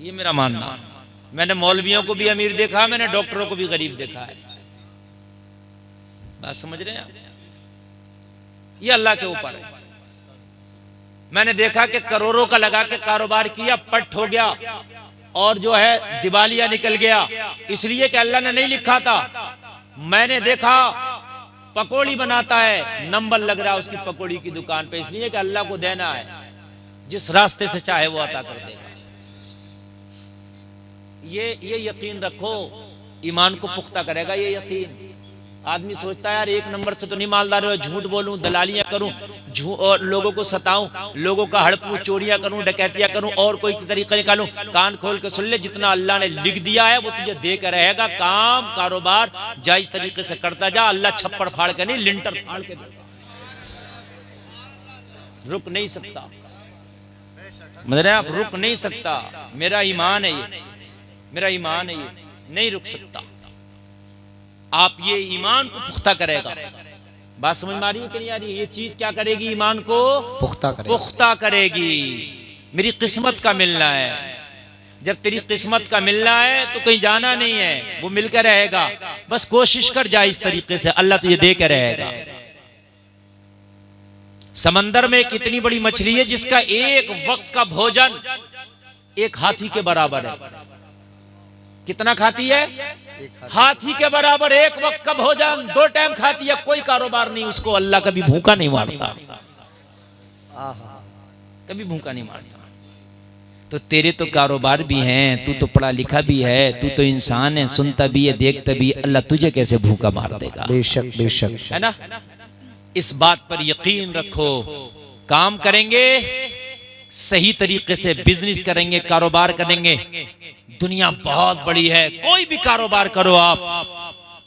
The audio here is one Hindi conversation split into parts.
ये मेरा मानना। मैंने मौलवियों को भी अमीर देखा, मैंने डॉक्टरों को भी गरीब देखा है। बात समझ रहे हैं आप? ये अल्लाह के ऊपर है। मैंने देखा कि करोड़ों का लगा के कारोबार किया, पट हो गया और जो है दिवालिया निकल गया, इसलिए कि अल्लाह ने नहीं लिखा था। मैंने देखा पकौड़ी बनाता है, नंबर लग रहा है उसकी पकौड़ी की दुकान पे, इसलिए कि अल्लाह को देना है, जिस रास्ते से चाहे वो अता कर देगा। ये यकीन रखो, ईमान को पुख्ता करेगा ये यकीन। आदमी सोचता है यार एक नंबर से तो नहीं मालदार हो, झूठ बोलूं, दलालियां करूं, और लोगों को सताऊं, लोगों का हड़पूं, चोरियां करूं, डकैतियां करूं, और कोई तरीका निकालूं। कान खोल के सुन ले, जितना अल्लाह ने लिख दिया है वो तुझे दे कर रहेगा। काम कारोबार जायज तरीके से करता जा, अल्लाह छप्पड़ फाड़ के नहीं, लिंटर फाड़ के रुक नहीं सकता। मतलब आप रुक नहीं सकता। मेरा ईमान है ये, मेरा ईमान है ये, नहीं रुक सकता। आप ये ईमान को पुख्ता करेगा। बात समझ में आ रही है कि नहीं आ रही है? ये चीज क्या करेगी? ईमान को पुख्ता करेगी। मेरी किस्मत का मिलना है। जब तेरी किस्मत का मिलना है तो कहीं जाना नहीं है, वो मिलकर रहेगा। बस कोशिश कर जाए इस तरीके से, अल्लाह तुझे दे के रहेगा। समंदर में कितनी बड़ी मछली है जिसका एक वक्त का भोजन एक हाथी के बराबर है। कितना खाती है? हाथी के बराबर एक वक्त का भोजन, 2 टाइम खाती है। कोई कारोबार नहीं उसको, अल्लाह कभी भूखा नहीं मारता, कभी भूखा नहीं मारता। तो तेरे तो कारोबार भी हैं, तू तो पढ़ा लिखा भी है, तू तो इंसान है, सुनता भी है, देखता भी है। अल्लाह तुझे कैसे भूखा मार देगा? बेशक बेशक, है ना? इस बात पर यकीन रखो। काम करेंगे सही तरीके से, बिजनेस करेंगे, कारोबार करेंगे, दुनिया बहुत बड़ी है। कोई भी कारोबार करो आप,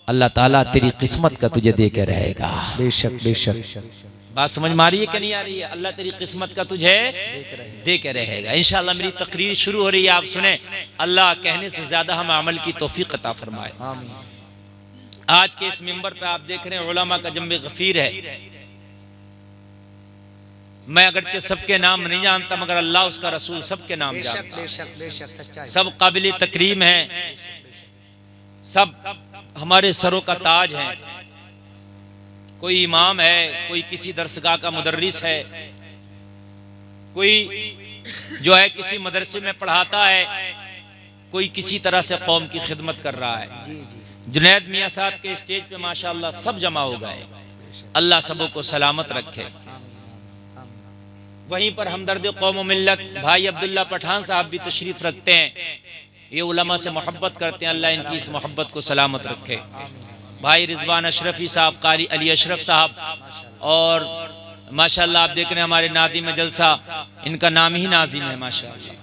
अल्लाह ताला तेरी किस्मत का तुझे दे के रहेगा। बेशक बेशक। बात समझ में आ रही है कि नहीं आ रही है? अल्लाह तेरी किस्मत का तुझे दे के रहेगा। इंशाअल्लाह मेरी तकरीर शुरू हो रही है, आप सुने। अल्लाह कहने से ज्यादा हम अमल की तौफीक अता फरमाए। आज के इस मिंबर पे आप देख रहे हैं उलमा का जम्बे गफीर है। मैं अगरचे सबके नाम नहीं जानता, मगर अल्लाह उसका रसूल सबके नाम जानता। सब काबिल तकरीम है, सब हमारे सरों का ताज है। कोई इमाम है, कोई किसी दरसगाह का मुदर्रिस है, कोई जो है किसी मदरसे में पढ़ाता है, कोई किसी तरह से कौम की खिदमत कर रहा है। जुनैद मियाँ साहब के स्टेज पे माशाअल्लाह सब जमा हो गए। अल्लाह सबों को सलामत रखे। वहीं पर हमदर्द कौम मिल्लत भाई अब्दुल्ला पठान साहब भी तशरीफ रखते हैं। ये उलमा से मोहब्बत करते हैं, अल्लाह इनकी इस मोहब्बत को सलामत रखे। भाई रिजवान अशरफी साहब, कारी अली अशरफ साहब, और माशाअल्लाह आप देख रहे हैं हमारे नादिम जलसा, इनका नाम ही नाजिम है माशाअल्लाह।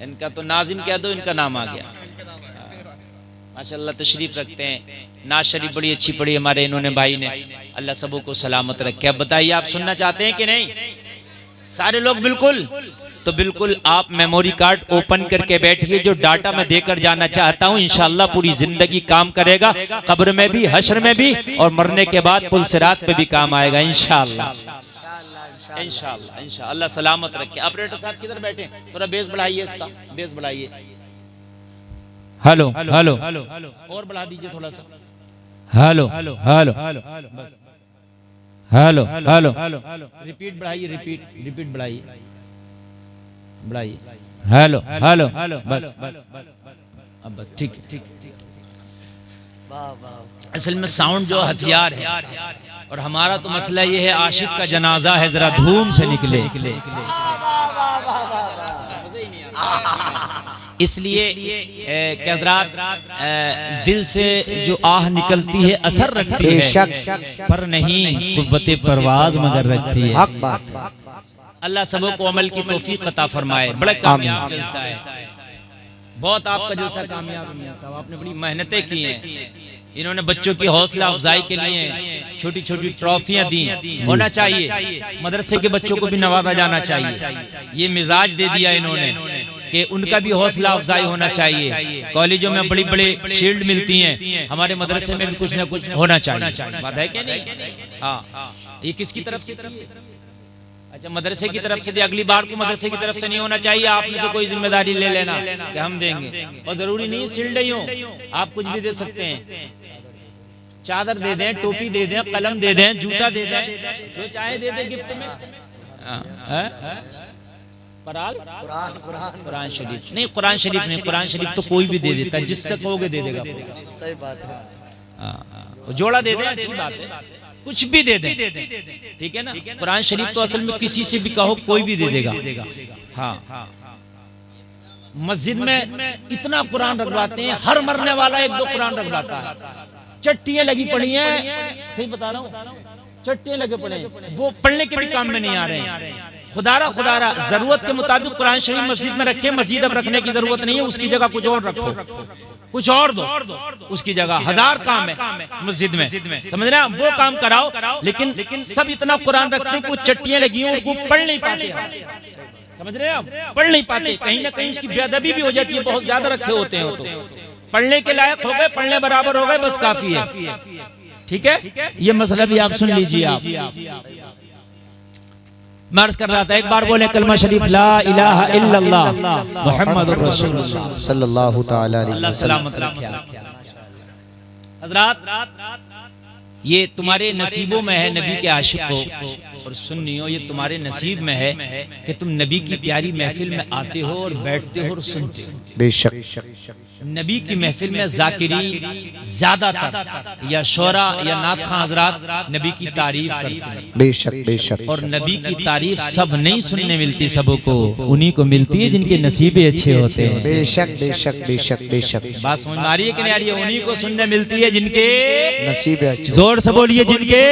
इनका तो नाजिम कह दो, इनका नाम आ गया माशाअल्लाह। तशरीफ रखते हैं। नाज शरीफ बड़ी अच्छी पढ़ी हमारे इन्होंने भाई ने, अल्लाह सबों को सलामत रखे। अब बताइए आप सुनना चाहते हैं कि नहीं? सारे लोग बिल्कुल। तो बिल्कुल आप मेमोरी कार्ड ओपन करके बैठिए। जो डाटा मैं देकर जाना चाहता हूँ इंशाअल्लाह पूरी जिंदगी काम करेगा, कब्र में भी, हश्र में भी, और मरने के बाद पुल सिरात पे भी काम आएगा इंशाअल्लाह। इंशाअल्लाह इंशाअल्लाह। अल्लाह सलामत रखे। ऑपरेटर साहब किधर बैठे? थोड़ा बेस बढ़ाइए, इसका बेस बढ़ाइए। हेलो हेलो, और बढ़ा दीजिए थोड़ा सा। हेलो हेलो हेलो, बस हेलो हेलो, रिपीट बढ़ाइए, रिपीट बढ़ाइए, बढ़ाइए। हेलो हेलो, बस अब बस ठीक है। असल में साउंड जो हथियार है, और हमारा तो मसला ये है आशिक का जनाजा है, जरा धूम से निकले। इसलिए हज़रात दिल से जो आह निकलती है असर रखती है, पर नहीं कुव्वते परवाज मगर रखती है। हक बात है। अल्लाह सबों को अमल की तौफीक अता फरमाए। बड़ा कामयाब जलसा है, बहुत आपका जलसा कामयाब है साहब। आपने बड़ी मेहनतें की हैं। इन्होंने बच्चों की हौसला अफजाई के लिए छोटी छोटी ट्रॉफियां दी। होना चाहिए, मदरसे के बच्चों को भी नवाजा जाना चाहिए। ये मिजाज दे दिया इन्होंने कि उनका भी हौसला अफजाई होना चाहिए। कॉलेजों में बड़ी बड़ी शील्ड मिलती हैं, हमारे मदरसे में भी कुछ ना कुछ होना चाहिए। बात है क्या नहीं? हाँ। ये किसकी तरफ से? अच्छा, मदरसे की तरफ से दे, अगली बार को मदरसे की तरफ से नहीं होना चाहिए, आप में से कोई जिम्मेदारी ले लेना कि हम देंगे। और जरूरी नहीं शील्ड ही हो, आप कुछ भी दे सकते हैं, चादर दे दें, टोपी दे दें, कलम दे दें, जूता दे दें, जो चाहे दे दें गिफ्ट में। कुरान शरीफ नहीं, कुरान शरीफ नहीं, कुरान शरीफ तो कोई भी दे देता है, जिससे कहोगे दे देगा। सही बात है। जोड़ा दे दें, अच्छी बात है, कुछ भी दे दें, ठीक है ना। कुरान शरीफ तो असल में किसी से भी कहो कोई भी दे देगा। हाँ, मस्जिद में इतना कुरान रखवाते हैं, हर मरने वाला एक दो कुरान रखवाता है। चट्टियां लगी पड़ी हैं, सही बता रहा हूँ, चट्टियां लगे पड़े हैं, वो पढ़ने के भी काम में नहीं आ रहे हैं। खुदारा जरूरत के मुताबिक कुरान शरीफ मस्जिद में रखे, मस्जिद अब रखने की जरूरत नहीं है, उसकी जगह कुछ और रखो, कुछ और दो उसकी जगह। हजार काम है मस्जिद में, समझ रहे हैं, वो काम कराओ। लेकिन सब इतना कुरान रखते हैं, कुछ चट्टियां लगी हैं, उनको पढ़ नहीं पाते, समझ रहे हैं आप, पढ़ नहीं पाते, कहीं ना कहीं उसकी बेअदबी भी हो जाती है, बहुत ज्यादा रखे होते हैं। तो पढ़ने के लायक हो गए, पढ़ने बराबर हो गए, बस काफी है, ठीक है। ये मसला भी आप सुन लीजिए। आप मैं अर्ज कर रहा था, एक बार बोले कलमा शरीफ ला इलाहा इल्लल्लाह मुहम्मदुर रसूलुल्लाह सल्लल्लाहु तआला अलैहि अल्लाह सलामत रखे। हजरात, ये तुम्हारे नसीबों में है नबी के आशिक हो और सुन्नियो, ये तुम्हारे नसीब में है कि तुम नबी की प्यारी महफिल में आते हो और बैठते हो और सुनते हो। बेशक नबी की महफिल में जाकिरी ज्यादातर या शोरा या नात खां हजरात नबी की तारीफ करते हैं। बेशक और नबी की तारीफ सब नहीं सुनने मिलती, सबों को उन्हीं को मिलती है जिनके नसीबे अच्छे होते हैं। बेशक बात समझ में आ रही है कि नहीं आ रही है? उन्हीं को सुनने मिलती है जिनके नसीबे अच्छे, जोर से बोलिए, जिनके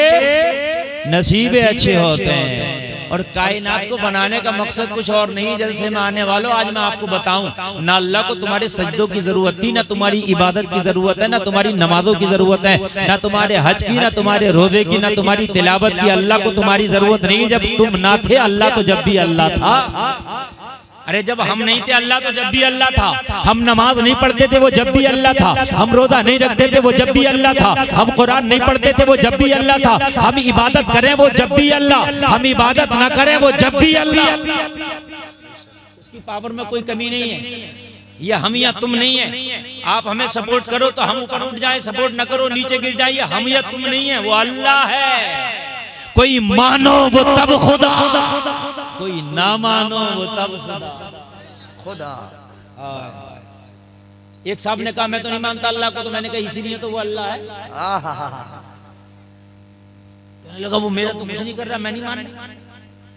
नसीबे अच्छे होते हैं। और कायनात को बनाने का मकसद कुछ और नहीं। जलसे में आने वालों, आज मैं आपको बताऊं, ना अल्लाह को तुम्हारे सजदों की जरूरत थी, ना तुम्हारी इबादत की जरूरत है, ना तुम्हारी नमाजों की जरूरत है, ना तुम्हारे हज की, ना तुम्हारे रोजे की, ना तुम्हारी तिलावत की। अल्लाह को तुम्हारी जरूरत नहीं। जब तुम ना थे अल्लाह तो जब भी अल्लाह था। अरे जब हम नहीं थे अल्लाह तो जब भी अल्लाह था। हम नमाज नहीं पढ़ते थे वो जब भी अल्लाह था। हम रोजा नहीं रखते थे वो जब भी अल्लाह था। हम कुरान नहीं पढ़ते थे वो जब भी अल्लाह था। हम इबादत करें वो जब भी अल्लाह, हम इबादत ना करें वो जब भी अल्लाह। उसकी पावर में कोई कमी नहीं है। ये हम या तुम नहीं है। आप हमें सपोर्ट करो तो हम ऊपर उठ जाए, सपोर्ट न करो नीचे गिर जाइए। हम या तुम नहीं है, वो अल्लाह है। कोई मानो वो तब खुदा, कोई ना मानो वो तब खुदा। एक साहब ने कहा मैं तो नहीं मानता अल्लाह को, तो मैंने कहा इसीलिए तो वो अल्लाह है। कहने लगा वो मेरा तो कुछ नहीं कर रहा, मैं नहीं मान।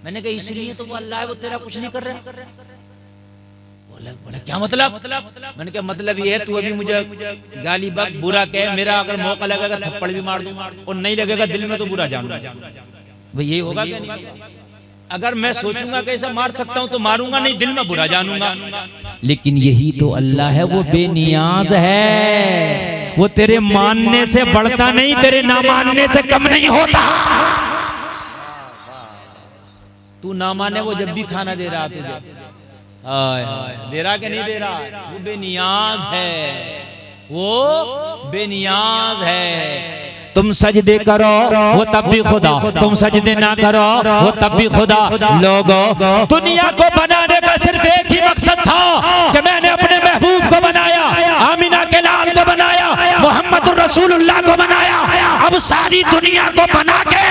मैंने कहा इसलिए तो वो अल्लाह है, वो तेरा कुछ नहीं कर रहा। बोला क्या मतलब? मैंने कहा मतलब ये है, तू अभी मुझे गाली बक बुरा कह, मेरा अगर मौका लगेगा थप्पड़ भी मार दूंगा, और नहीं लगेगा दिल में तो बुरा जानूंगा। भाई ये होगा क्या? नहीं। अगर मैं सोचूंगा कि ऐसा मार सकता हूं तो मारूंगा, नहीं दिल में बुरा जानूंगा। लेकिन यही तो अल्लाह है, वो बेनियाज है। वो तेरे मानने से बढ़ता नहीं, तेरे ना मानने से कम नहीं होता। तू ना माने वो जब भी खाना दे रहा तुझे, दे रहा कि नहीं दे रहा, वो बेनियाज है, वो बेनियाज है। तुम सजदे करो वो तब भी खुदा, तुम सजदे ना करो वो तब भी खुदा। लोगों, दुनिया को बनाने का सिर्फ एक ही मकसद था कि मैंने अपने महबूब को बनाया, आमिना के लाल को बनाया, मोहम्मद रसूलुल्लाह को बनाया। अब सारी दुनिया को बना के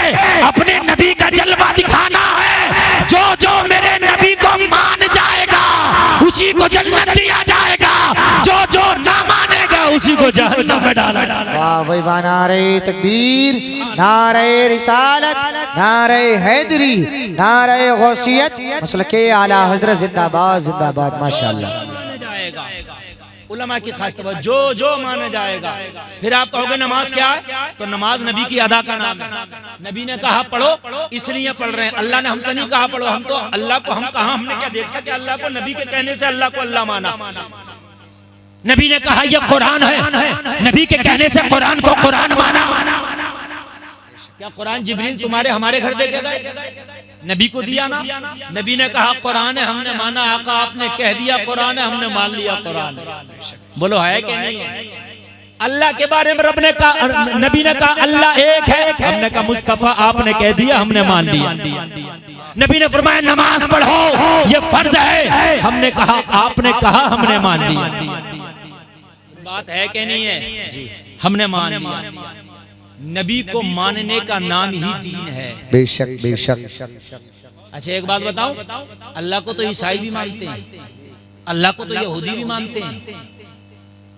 अपने नबी का जलवा दिखाना है। जो जो मेरे नबी को मान जाएगा उसी को जन्नत दिया जाएगा, जो जो ना मानेगा उसी को जहन्नम में डाला जाएगा। वाह भाई वाह, नारे तकबीर, नारे रिसालत, नारे हैदरी, नारे गौसियत, मसलके आला हजरत जिंदाबाद जिंदाबाद। माशाअल्लाह। उलमा की खास तौर जो जो माना जाएगा। फिर आप कहोगे नमाज क्या है, तो नमाज नबी की अदा का नाम है। नबी ने कहा पढ़ो इसलिए पढ़ रहे हैं, अल्लाह ने हमसे नहीं कहा पढ़ो। हम तो अल्लाह को हम कहा, हमने क्या देखा कि अल्लाह को नबी के कहने से अल्लाह को अल्लाह माना। नबी ने कहा यह कुरान है, नबी के कहने से कुरान को कुरान माना। क्या कुरान जिब्रील तुम्हारे हमारे घर दे के गए? नबी को दिया ना। नबी ने कहा कुरान है, हमने माना। आका आपने कह दिया कुरान है, हमने मान लिया कुरान है। बोलो है कि नहीं है? अल्लाह के बारे में रब ने कहा, नबी ने कहा अल्लाह एक है। हमने कहा मुस्तफा आपने कह दिया, हमने मान लिया। नबी ने फरमाया नमाज पढ़ो ये फर्ज है, हमने कहा आपने कहा, हमने मान लिया। बात है कि नहीं है? हमने मान लिया। नबी को मानने का नाम ही दीन है। बेशक बेशक। अच्छा एक बात बताओ, अल्लाह को तो ईसाई भी मानते हैं, अल्लाह को तो यहूदी भी मानते हैं,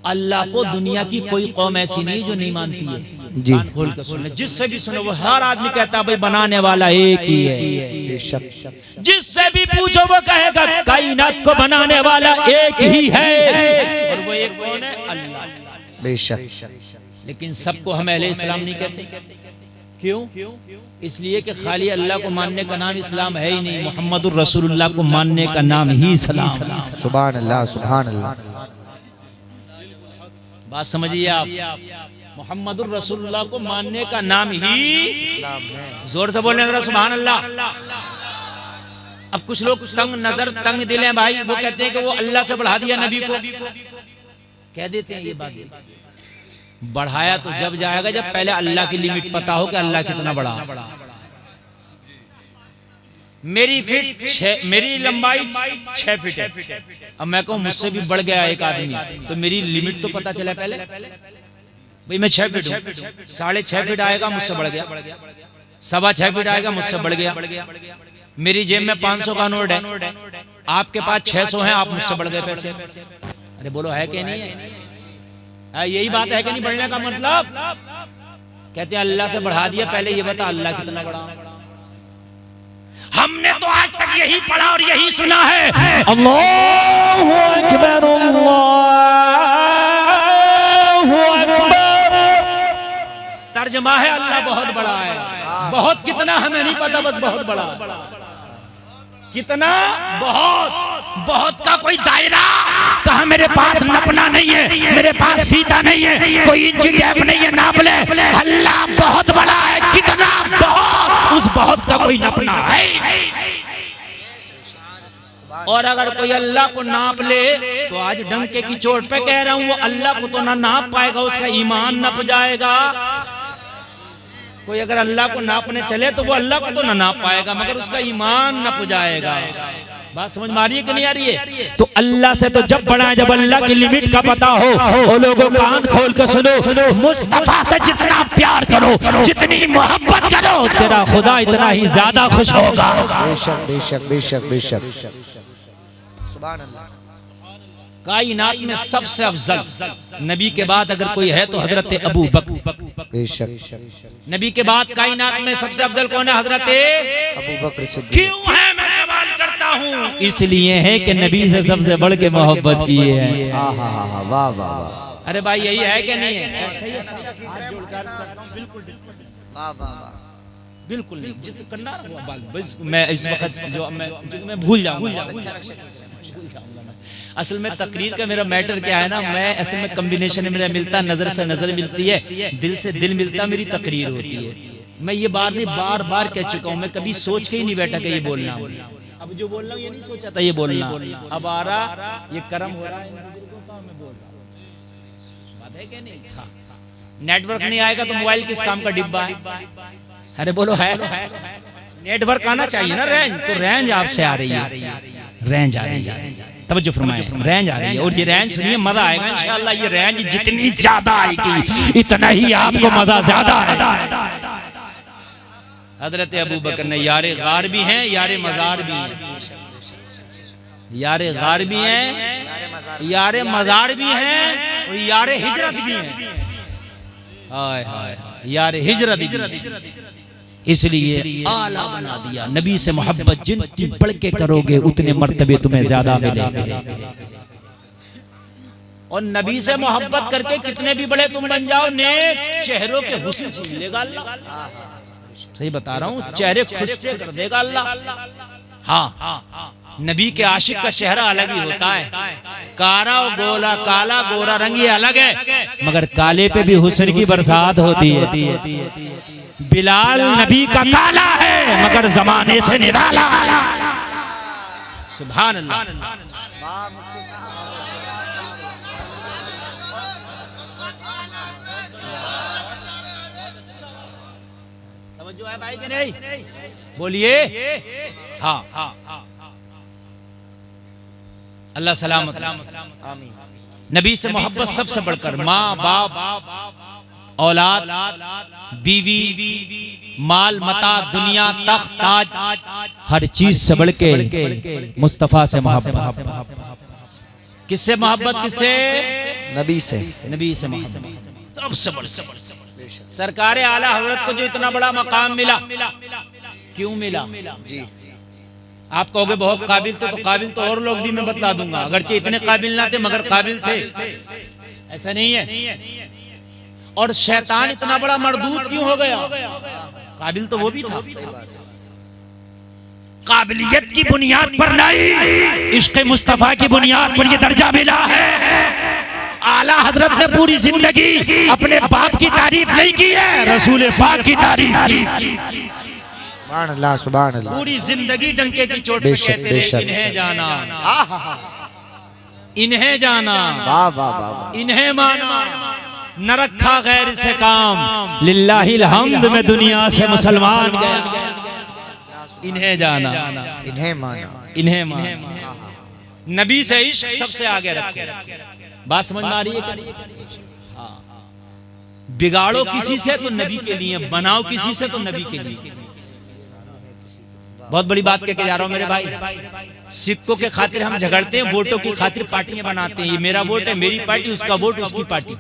अल्लाह को दुनिया की कोई कौम ऐसी नहीं जो नहीं मानती है। जी खोल कर सुन ले, जिससे भी सुनो वो हर आदमी कहता है भाई बनाने वाला एक ही है। बेशक। जिससे भी पूछो वो कहेगा कायनात को बनाने वाला एक ही है, और वो एक कौन है? अल्लाह। बेशक। लेकिन सबको हम अहले इस्लाम नहीं कहते। क्यों? इसलिए कि खाली अल्लाह को मानने का नाम इस्लाम है ही नहीं, मोहम्मदुर रसूलुल्लाह को मानने का नाम ही इस्लाम है। सुभान अल्लाह सुभान अल्लाह। बात समझिए आप, मोहम्मदुर रसूलुल्लाह को मानने का नाम ही इस्लाम है। जोर से बोलने जरा सुभान अल्लाह। अब कुछ लोग तंग नजर तंग दिल हैं भाई, वो कहते हैं कि वो अल्लाह से बढ़ा दिया नबी को, कह देते हैं ये बात। बढ़ाया तो जब जाएगा जब पहले अल्लाह की लिमिट पता हो कि अल्लाह कितना बड़ा। मेरी लंबाई 6 फीट है, अब मैं कहूँ मुझसे भी बढ़ गया एक आदमी, तो मेरी लिमिट तो पता चला पहले भाई। मैं 6 फीट हूँ, 6.5 फीट आएगा मुझसे बढ़ गया, 6.25 फीट आएगा मुझसे बढ़ गया। मेरी जेब में 500 का नोट है, आपके पास 600 है, आप मुझसे बढ़ गए पैसे। अरे बोलो है कि नहीं है? यही बात है कि नहीं? बढ़ने का मतलब कहते हैं अल्लाह से बढ़ा दिया, पहले ये बता अल्लाह कितना बड़ा। हमने तो आज तक यही पढ़ा और यही सुना है, अल्लाहु अकबर अल्लाहु अकबर। तर्जमा है अल्लाह बहुत बड़ा है। बहुत कितना हमें नहीं पता, बस बहुत बड़ा। कितना? बहुत। बहुत का कोई दायरा, कहा मेरे पास नपना नहीं है, मेरे पास फीता नहीं है, कोई इंची टेप नहीं है नाप ले। अल्लाह बहुत बड़ा है। कितना? बहुत। उस बहुत का कोई नपना है। और अगर कोई अल्लाह को नाप ले तो आज डंके की चोट पे कह रहा हूं, वो अल्लाह को तो ना नाप पाएगा, उसका ईमान नप जाएगा। कोई अगर अल्लाह को नापने चले तो वो अल्लाह को तो ना नाप पाएगा, मगर उसका ईमान नप जाएगा। बात समझ में आ रही है कि नहीं आ रही है? तो अल्लाह से तो जब बड़ा है, जब अल्लाह की लिमिट का पता हो। वो लोगों कान खोल कर सुनो, मुस्तफा से जितना प्यार करो, जितनी मोहब्बत करो, तेरा खुदा इतना ही ज्यादा खुश होगा। बेशक बेशक बेशक बेशक। सुभान अल्लाह। कायनात में सबसे अफजल नबी के बाद अगर कोई है तो हजरत अबू बकर। बेशक। नबी के बाद कायनात में सबसे अफजल कौन है? हजरत अबू बकर सिद्दीक। क्यों है मैं सवाल करता हूँ? इसलिए है कि नबी से सबसे बढ़ के मोहब्बत की है। वाह वाह वाह। अरे भाई यही है कि नहीं है? बिल्कुल नहीं। जिस करना मैं इस वक्त जो मैं भूल जाऊंगा। असल में तकरीर का मेरा मैटर क्या है ना, मैं असल में कॉम्बिनेशन मेरा मिलता, नजर से नजर मिलती है, दिल से दिल मिलता, मेरी तकरीर होती है। मैं ये बात नहीं बार बार कह चुका हूँ, मैं कभी सोच के ही नहीं बैठा कि ये बोलना। अब जो बोल रहा हूँ ये नहीं सोचा था ये बोलना, अब आ रहा, ये कर्म हो रहा है, मैं बोल रहा हूँ। बात है कि नहीं? हाँ। नेटवर्क नहीं आएगा तो मोबाइल किस काम का डिब्बा है? अरे बोलो है। नेटवर्क आना चाहिए ना, रेंज। तो रेंज आपसे आ रही है, रेंज आ रही है, तवज्जो फरमाएं, रेंज आ रही है। और ये रेंज सुनिए, मजा आएगा इंशाअल्लाह। ये रेंज जितनी ज्यादा आएगी इतना ही आपको मजा ज्यादा आएगा। हजरत अबू बकर ने यारे गार भी हैं, यारे मजार भी हैं, यारे गार भी हैं, यारे मजार भी हैं, और यारे हिजरत भी हैं। हाय हाय, यारे हिजरत भी। इसलिए आला बना दिया। नबी से मोहब्बत जितनी बढ़ के करोगे उतने मर्तबे तुम्हें ज्यादा मिलेंगे। और नबी से मोहब्बत करके कितने भी बड़े तुम बन जाओ, नेक चेहरों के हुस्न छीन लेगा अल्लाह। सही बता रहा हूँ, चेहरे खुशटे कर देगा अल्लाह। हाँ, नबी के आशिक का चेहरा अलग ही होता है। कारा और गोला, काला गोरा रंग ये अलग है, मगर काले पे भी हुस्न की बरसात होती है। बिलाल नबी का काला है मगर जमाने से निराला। सुभान अल्लाह। तवज्जो है भाई कि नहीं? बोलिए हाँ। अल्लाह सलामत। आमीन। नबी से मोहब्बत सबसे बढ़कर माँ बाप, औलाद, बीवी, माल मता, दुनिया, तख्त, ताज, हर चीज से बढ़ के मुस्तफा से मोहब्बत। किससे मोहब्बत? किससे? नबी से। नबी से मोहब्बत सबसे बढ़। सरकार आला हजरत को जो इतना बड़ा मकाम मिला, क्यों मिला? जी। आप कहोगे बहुत काबिल थे, तो काबिल तो और लोग भी मैं बतला दूंगा, अगरचे इतने काबिल ना थे मगर काबिल थे, ऐसा नहीं है। और शैतान इतना बड़ा मरदूद क्यों हो गया? काबिल तो वो भी था। काबिलियत की बुनियाद पर नहीं, इश्क़ मुस्तफा की बुनियाद पर ये दर्जा मिला है। आला हजरत ने पूरी जिंदगी अपने बाप की तारीफ नहीं की है, रसूल पाक की तारीफ की। सुभान अल्लाह, सुभान अल्लाह। पूरी जिंदगी डंके की चोट पे कहते रहे, इन्हें जाना, इन्हें जाना, वाह वाह वाह, इन्हें माना, न रखा गैर से काम, लिल्लाहिल हम्द में दुनिया से मुसलमान गया। इन्हें जाना, इन्हें माना, इन्हें माना। नबी से इश्क सबसे आगे रखे। बात समझ में आ रही है? हाँ। बिगाड़ो किसी से तो नबी के लिए, बनाओ किसी से तो नबी के लिए। बहुत बड़ी बात कह के जा रहा हूं मेरे भाई। सिक्कों के खातिर हम झगड़ते हैं, वोटों की खातिर पार्टियां बनाते हैं। ये मेरा वोट है, मेरी पार्टी, उसका वोट, उसकी पार्टी।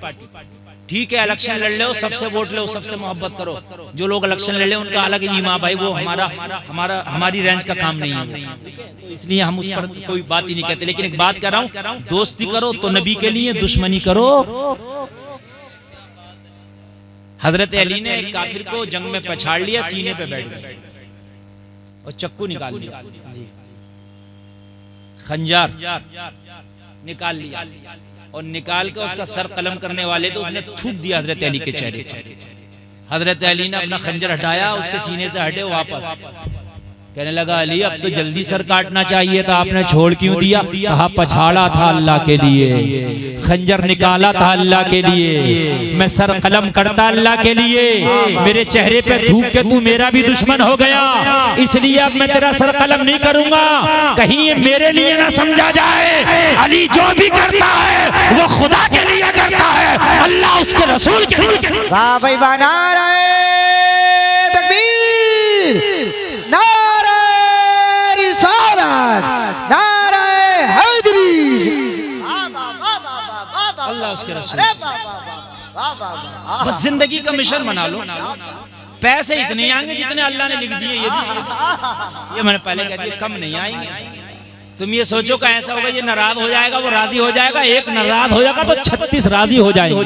ठीक है, इलेक्शन लड़ लो, सबसे वोट लो, सबसे मोहब्बत करो। जो लोग इलेक्शन लड़ ले उनका अलग ही माँ भाई, वो हमारी रेंज का काम नहीं है, तो इसलिए हम उस पर कोई बात ही नहीं कहते। लेकिन एक बात कर रहा हूँ, दोस्ती करो तो नबी के लिए, दुश्मनी करो। हजरत अली ने एक काफिर को जंग में पछाड़ लिया, सीने पे बैठ गए और चक्कू निकाल लिया, खंजार निकाल लिया और निकाल के उसका सर कलम करने वाले तो उसने थूक दिया हजरत अली के चेहरे पर। हजरत अली ने अपना खंजर हटाया, उसके सीने से हटे वापस, कहने लगा अली अब तो जल्दी सर काटना चाहिए था, आपने छोड़ क्यों दिया? कहा पछाड़ा था अल्लाह के लिए, खंजर निकाला था अल्लाह के लिए, मैं सर कलम करता अल्लाह के लिए, मेरे चेहरे पे थूक के तू मेरा भी दुश्मन हो गया, इसलिए अब मैं तेरा सर कलम नहीं करूंगा, कहीं ये मेरे लिए ना समझा जाए। अली जो भी करता है वो खुदा के लिए करता है, अल्लाह उसके रसूल के लिए। वाह भाई वाह, नारे तकबीर, नारे रिसालत, नारे हैदरी, अल्लाह उसके रसूल। बस जिंदगी का मिशन बना लो। पैसे इतने आएंगे जितने अल्लाह ने लिख दिए, ये मैंने पहले कह दिया, कम नहीं आएंगे। तुम ये सोचो कि ऐसा होगा ये नाराज हो जाएगा, वो राजी हो जाएगा। एक नाराज हो जाएगा तो 36 राजी हो जाएंगे।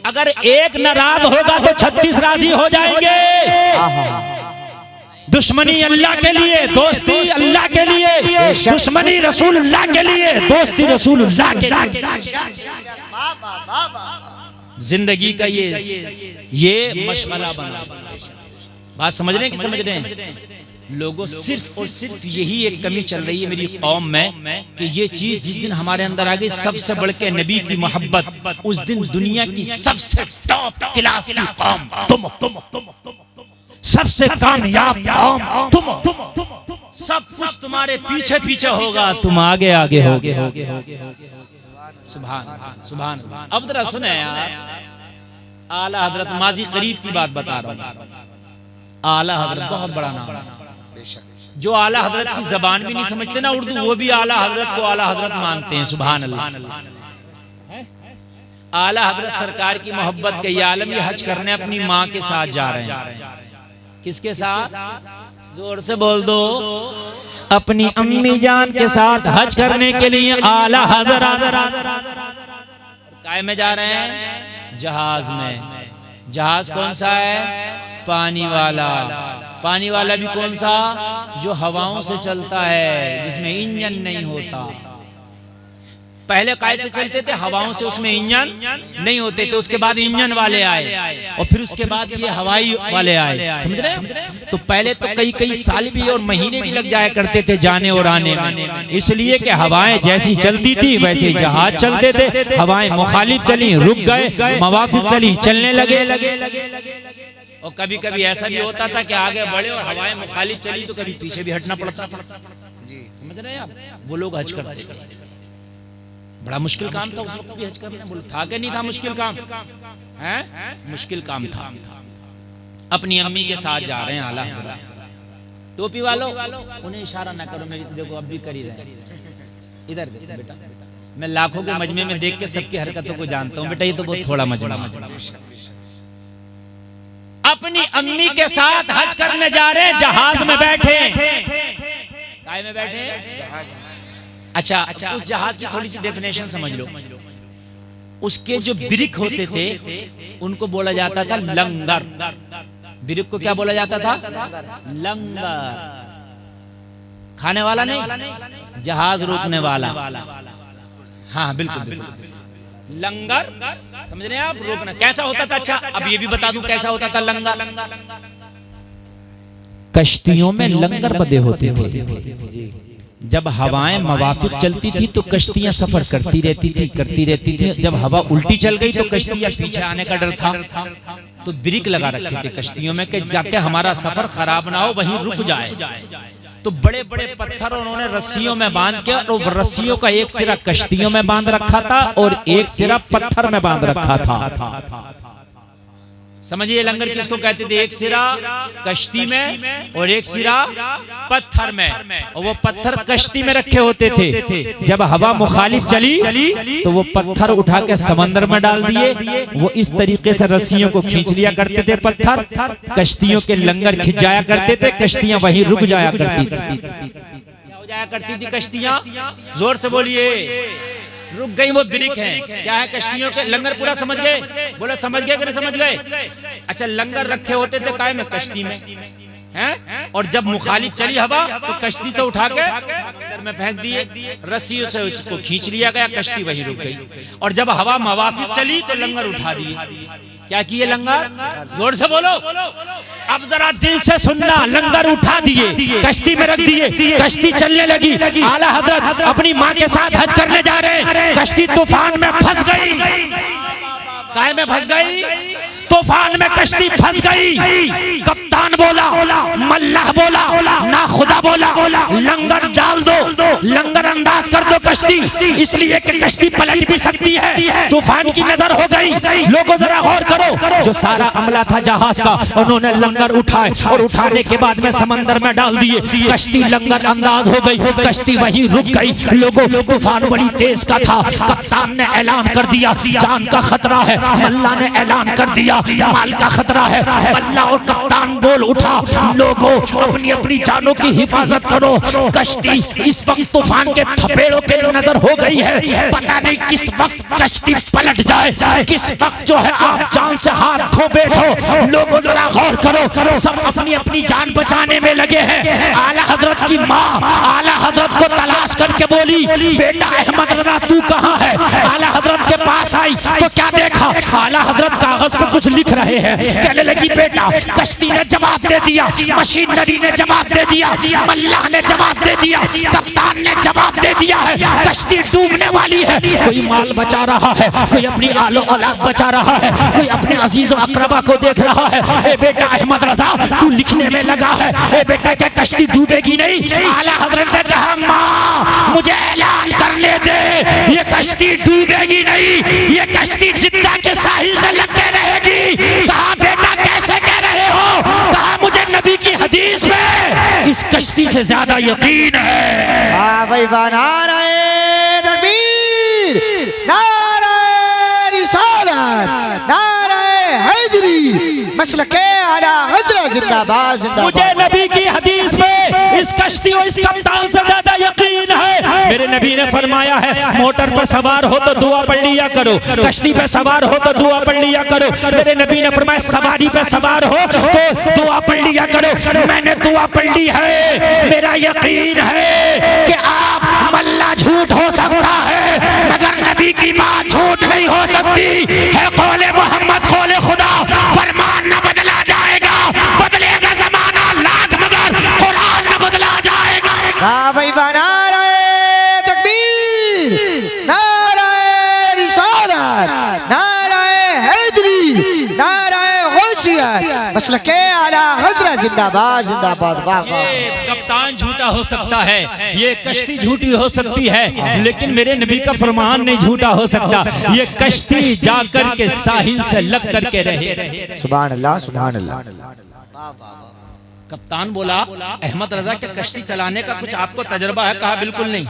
अगर एक नाराज होगा तो 36 राजी हो जाएंगे। दुश्मनी अल्लाह के लिए, दोस्ती अल्लाह के लिए, दुश्मनी रसूलुल्लाह के लिए, दोस्ती रसूलुल्लाह के लिए। जिंदगी का ये मशगला बना। बात समझ रहे हैं कि समझ रहे हैं? लोगों सिर्फ और सिर्फ यही एक कमी चल रही है मेरी कौम में कि ये चीज जिस दिन हमारे अंदर आ गई, सबसे बढ़ के नबी की मोहब्बत, उस दिन दुनिया की सबसे टॉप क्लास की कौम तुम, सबसे कामयाब कौम तुम, सब कुछ तुम्हारे पीछे पीछे होगा, तुम आगे आगे होगे। सुभान सुभान। अब जरा सुने यार, आला हजरत, माजी करीब की बात बता रहा हूँ। आला हजरत बहुत बड़ा नाम है। जो आला हजरत की जबान भी नहीं समझते ना उर्दू, वो भी आला हजरत को आला हजरत मानते हैं। सुभान अल्लाह। आला हजरत सरकार की मोहब्बत के ये आलम, ये हज करने अपनी माँ के साथ जा रहे हैं। किसके साथ? जोर से बोल दो। अपनी अम्मी जान के साथ हज करने के लिए आला हजरत काय में जा रहे हैं? जहाज में। जहाज कौन सा है? पानी वाला। पानी वाला भी कौन सा? जो हवाओं से चलता है, जिसमें इंजन नहीं होता। पहले काय से चलते थे? हवाओं से, उसमें इंजन नहीं होते थे। उसके बाद इंजन वाले आए और फिर उसके बाद ये हवाई वाले आए। समझ रहे? तो पहले तो कई साल भी और महीने भी लग जाया करते थे जाने और आने में, इसलिए कि हवाएं जैसी चलती थी वैसे जहाज चलते थे। हवाएं मुखालिफ चली, रुक गए, मवाफिक चली, चलने लगे। और कभी कभी ऐसा भी होता था कि आगे बढ़े और हवाएं मुखालिफ चली तो कभी पीछे भी हटना पड़ता था। समझ रहे हैं आप? वो लोग हज करते थे। बड़ा मुश्किल काम था उस वक्त भी हज करना। बोलो था कि नहीं था मुश्किल काम? है मुश्किल काम था। अपनी अम्मी के साथ जा रहे हैं आला हज़रत। टोपी वालों उन्हें इशारा ना करो, मेरी देखो अब भी कर ही रहे हैं। इधर देखो बेटा, मैं लाखों के मजमे में देख के सबकी हरकतों को जानता हूँ बेटा, ये तो बहुत थोड़ा मजमा। अपनी अम्मी के साथ हज करने जा रहे हैं, जहाज में बैठे। काय में बैठे? अच्छा, उस जहाज की थोड़ी सी डेफिनेशन समझ लो। उसके जो ब्रिक होते थे उनको बोला जाता था लंगर। ब्रिक को क्या बोला जाता था? लंगर। खाने वाला नहीं, जहाज रोकने वाला। हाँ बिल्कुल बिल्कुल, लंगर समझ रहे हैं आप? रोकना कैसा होता था? अच्छा अब ये भी बता दूं कैसा होता था लंगर। कश्तियों में लंगर बंधे होते थे। जब हवाएं मवाफिक चलती थी तो कश्तियां सफर करती रहती थी। जब हवा उल्टी चल गई तो कश्तियां पीछे आने का डर था, तो ब्रिक लगा रखे थे कश्तियों में कि जाके हमारा सफर खराब ना हो, वहीं रुक जाए। तो बड़े बड़े पत्थर उन्होंने रस्सियों में बांध के, और रस्सियों का एक सिरा कश्तियों में बांध रखा था और एक सिरा पत्थर में बांध रखा था। समझिए लंगर किसको कहते थे? एक सिरा कश्ती में और एक सिरा पत्थर में, और वो पत्थर कश्ती में रखे होते थे। जब हवा मुखालिफ चली तो वो पत्थर उठा के समंदर में डाल दिए। वो इस तरीके से रस्सियों को खींच लिया करते थे पत्थर, कश्तियों के लंगर खिंच जाया करते थे, कश्तियां वहीं रुक जाया करती थी। क्या हो जाया करती थी कश्तियां? जोर से बोलिए। रुक गई वो ब्रिक है। क्या है? कश्तियों के लंगर। पूरा समझ गए? बोलो समझ गए कि नहीं समझ गए? अच्छा, लंगर रखे होते थे काय में? कश्ती में हैं? और जब मुखालिफ चली हवा तो कश्ती तो उठा के समंदर में फेंक दिए, रस्सियों से उसको खींच लिया गया, कश्ती वहीं रुक गई। और जब हवा मवाफिक चली तो लंगर उठा दिए। क्या किए लंगर? जोर से बोलो। अब जरा दिल से सुनना। लंगर उठा दिए, कश्ती में रख दिए, कश्ती चलने लगी। आला हजरत अपनी माँ के साथ हज करने जा रहे हैं, कश्ती तूफान में फंस गई। काय में फंस गई? तूफान में कश्ती फंस गई। कप्तान बोला, मल्लाह बोला, ना खुदा बोला, लंगर डाल दो, लंगर अंदाज कर दो कश्ती, इसलिए कि कश्ती पलट भी सकती है। तूफान की नजर हो गई। लोगों जरा गौर करो। जो सारा अमला था जहाज का, उन्होंने लंगर उठाए और उठाने के बाद में समंदर में डाल दिए। कश्ती लंगर अंदाज हो गई, कश्ती वहीं रुक गई। लोगों, तूफान बड़ी तेज का था। कप्तान ने ऐलान कर दिया जान का खतरा है। मल्ला ने ऐलान कर दिया माल का खतरा है। मल्ला और कप्तान बोल उठा, लोगों अपनी अपनी जानों की हिफाजत करो। कश्ती इस वक्त तूफान के थपेड़ों पे नजर हो गई है। पता नहीं किस वक्त कश्ती पलट जाए, किस वक्त जो है आप जान से हाथ धो बैठो। लोगों जरा गौर करो, सब अपनी अपनी जान बचाने में लगे हैं। आला हजरत की माँ आला हजरत को तलाश करके बोली, बेटा अहमद रजा तू कहाँ है? आला हजरत के पास आई तो क्या देखा? आला हजरत कागज पे कुछ लिख रहे हैं। कहने लगी, बेटा कश्ती ने जवाब दे दिया, मशीनरी ने जवाब दे दिया, मल्लाह ने जवाब दे दिया, कप्तान ने जवाब दे दिया है, कश्ती डूबने वाली है। कोई माल बचा रहा है, कोई अपनी आलो औलाद बचा रहा है, कोई अपने अजीज और अकरबा को देख रहा है। ए बेटा अहमद रजा तू लिखने में लगा है। ए बेटा क्या कश्ती डूबेगी नहीं? आला हजरत ने कहा, माँ मुझे ऐलान करने दे, ये कश्ती डूबेगी नहीं, ये कश्ती जिद्दा के साहिल से लग के रहेगी। कहा, बेटा कैसे कह रहे हो? कहा, मुझे नबी की हदीस में इस कश्ती से ज्यादा यकीन है। वाह भाई वाह, नारे तकबीर, नारे रिसालत, नारे हैदरी, मसलके आला हज़रत जिंदाबाद जिंदाबाद। मुझे नबी की हदीस में इस कश्ती और इस कप्तान से ज्यादा यकीन है। मेरे नबी ने फरमाया है, मोटर पर सवार हो तो दुआ पढ़ लिया करो, कश्ती पे सवार हो तो दुआ पढ़ लिया करो। मेरे नबी ने फरमाया, सवारी पे सवार हो तो दुआ पढ़ लिया करो। मैंने दुआ पढ़ ली है। मेरा यकीन है कि आप मल्ला झूठ हो सकता है मगर नबी की बात झूठ नहीं हो सकती है। कौले मोहम्मद कौले खुदा, फरमान न बदला जाएगा, बदलेगा जमाना लाख मगर कुरान न बदला जाएगा। वाह भाई वाह, नारे तकबीर, नारे रिसालत, नारे हैदरी, नारे गौसियत, मसलके आला हजरत जिंदाबाद जिंदाबाद। वाह वाह। ये कप्तान झूठा हो सकता है, ये कश्ती झूठी हो सकती है, लेकिन मेरे नबी का फरमान नहीं झूठा हो सकता। ये कश्ती जाकर के साहिल से लग करके रहे। सुभान अल्लाह सुभान अल्लाह। कप्तान बोला, अहमद रजा के कश्ती चलाने का कुछ आपको तजर्बा है? कहा बिल्कुल नहीं।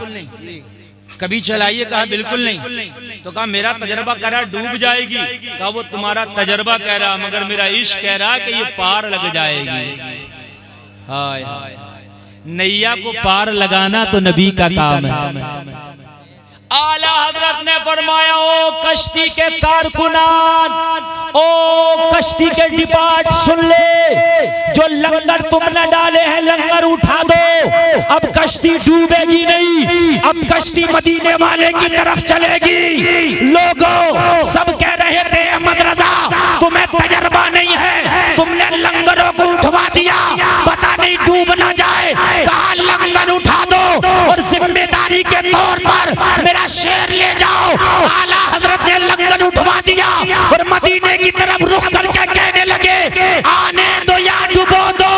कभी चलाइए? कहा बिल्कुल नहीं। तो कहा मेरा तजर्बा कह रहा डूब जाएगी। कहा वो तुम्हारा तजर्बा कह रहा, मगर मेरा इश्क कह रहा कि ये पार लग जाएगी। हाय नैया को पार लगाना तो नबी का काम है। आला हजरत ने फरमाया, ओ कश्ती के कारकुनान, ओ कश्ती के डिपार्ट सुन ले, जो लंगर तुमने डाले हैं लंगर उठा दो। अब कश्ती डूबेगी नहीं, अब कश्ती मदीने वाले की तरफ चलेगी। लोगों सब कह रहे थे अहमद रजा तुम्हें तजर्बा नहीं है, तुमने लंगरों को उठवा दिया, पता नहीं डूब ना जाए। कहा लंगर उठा दो और जिम्मेदारी के तौर पर मेरा शेर ले जाओ। आला हजरत ने लंगर उठवा दिया और मदीने की तरफ रुख करके कहने लगे, आने दो या डुबो दो,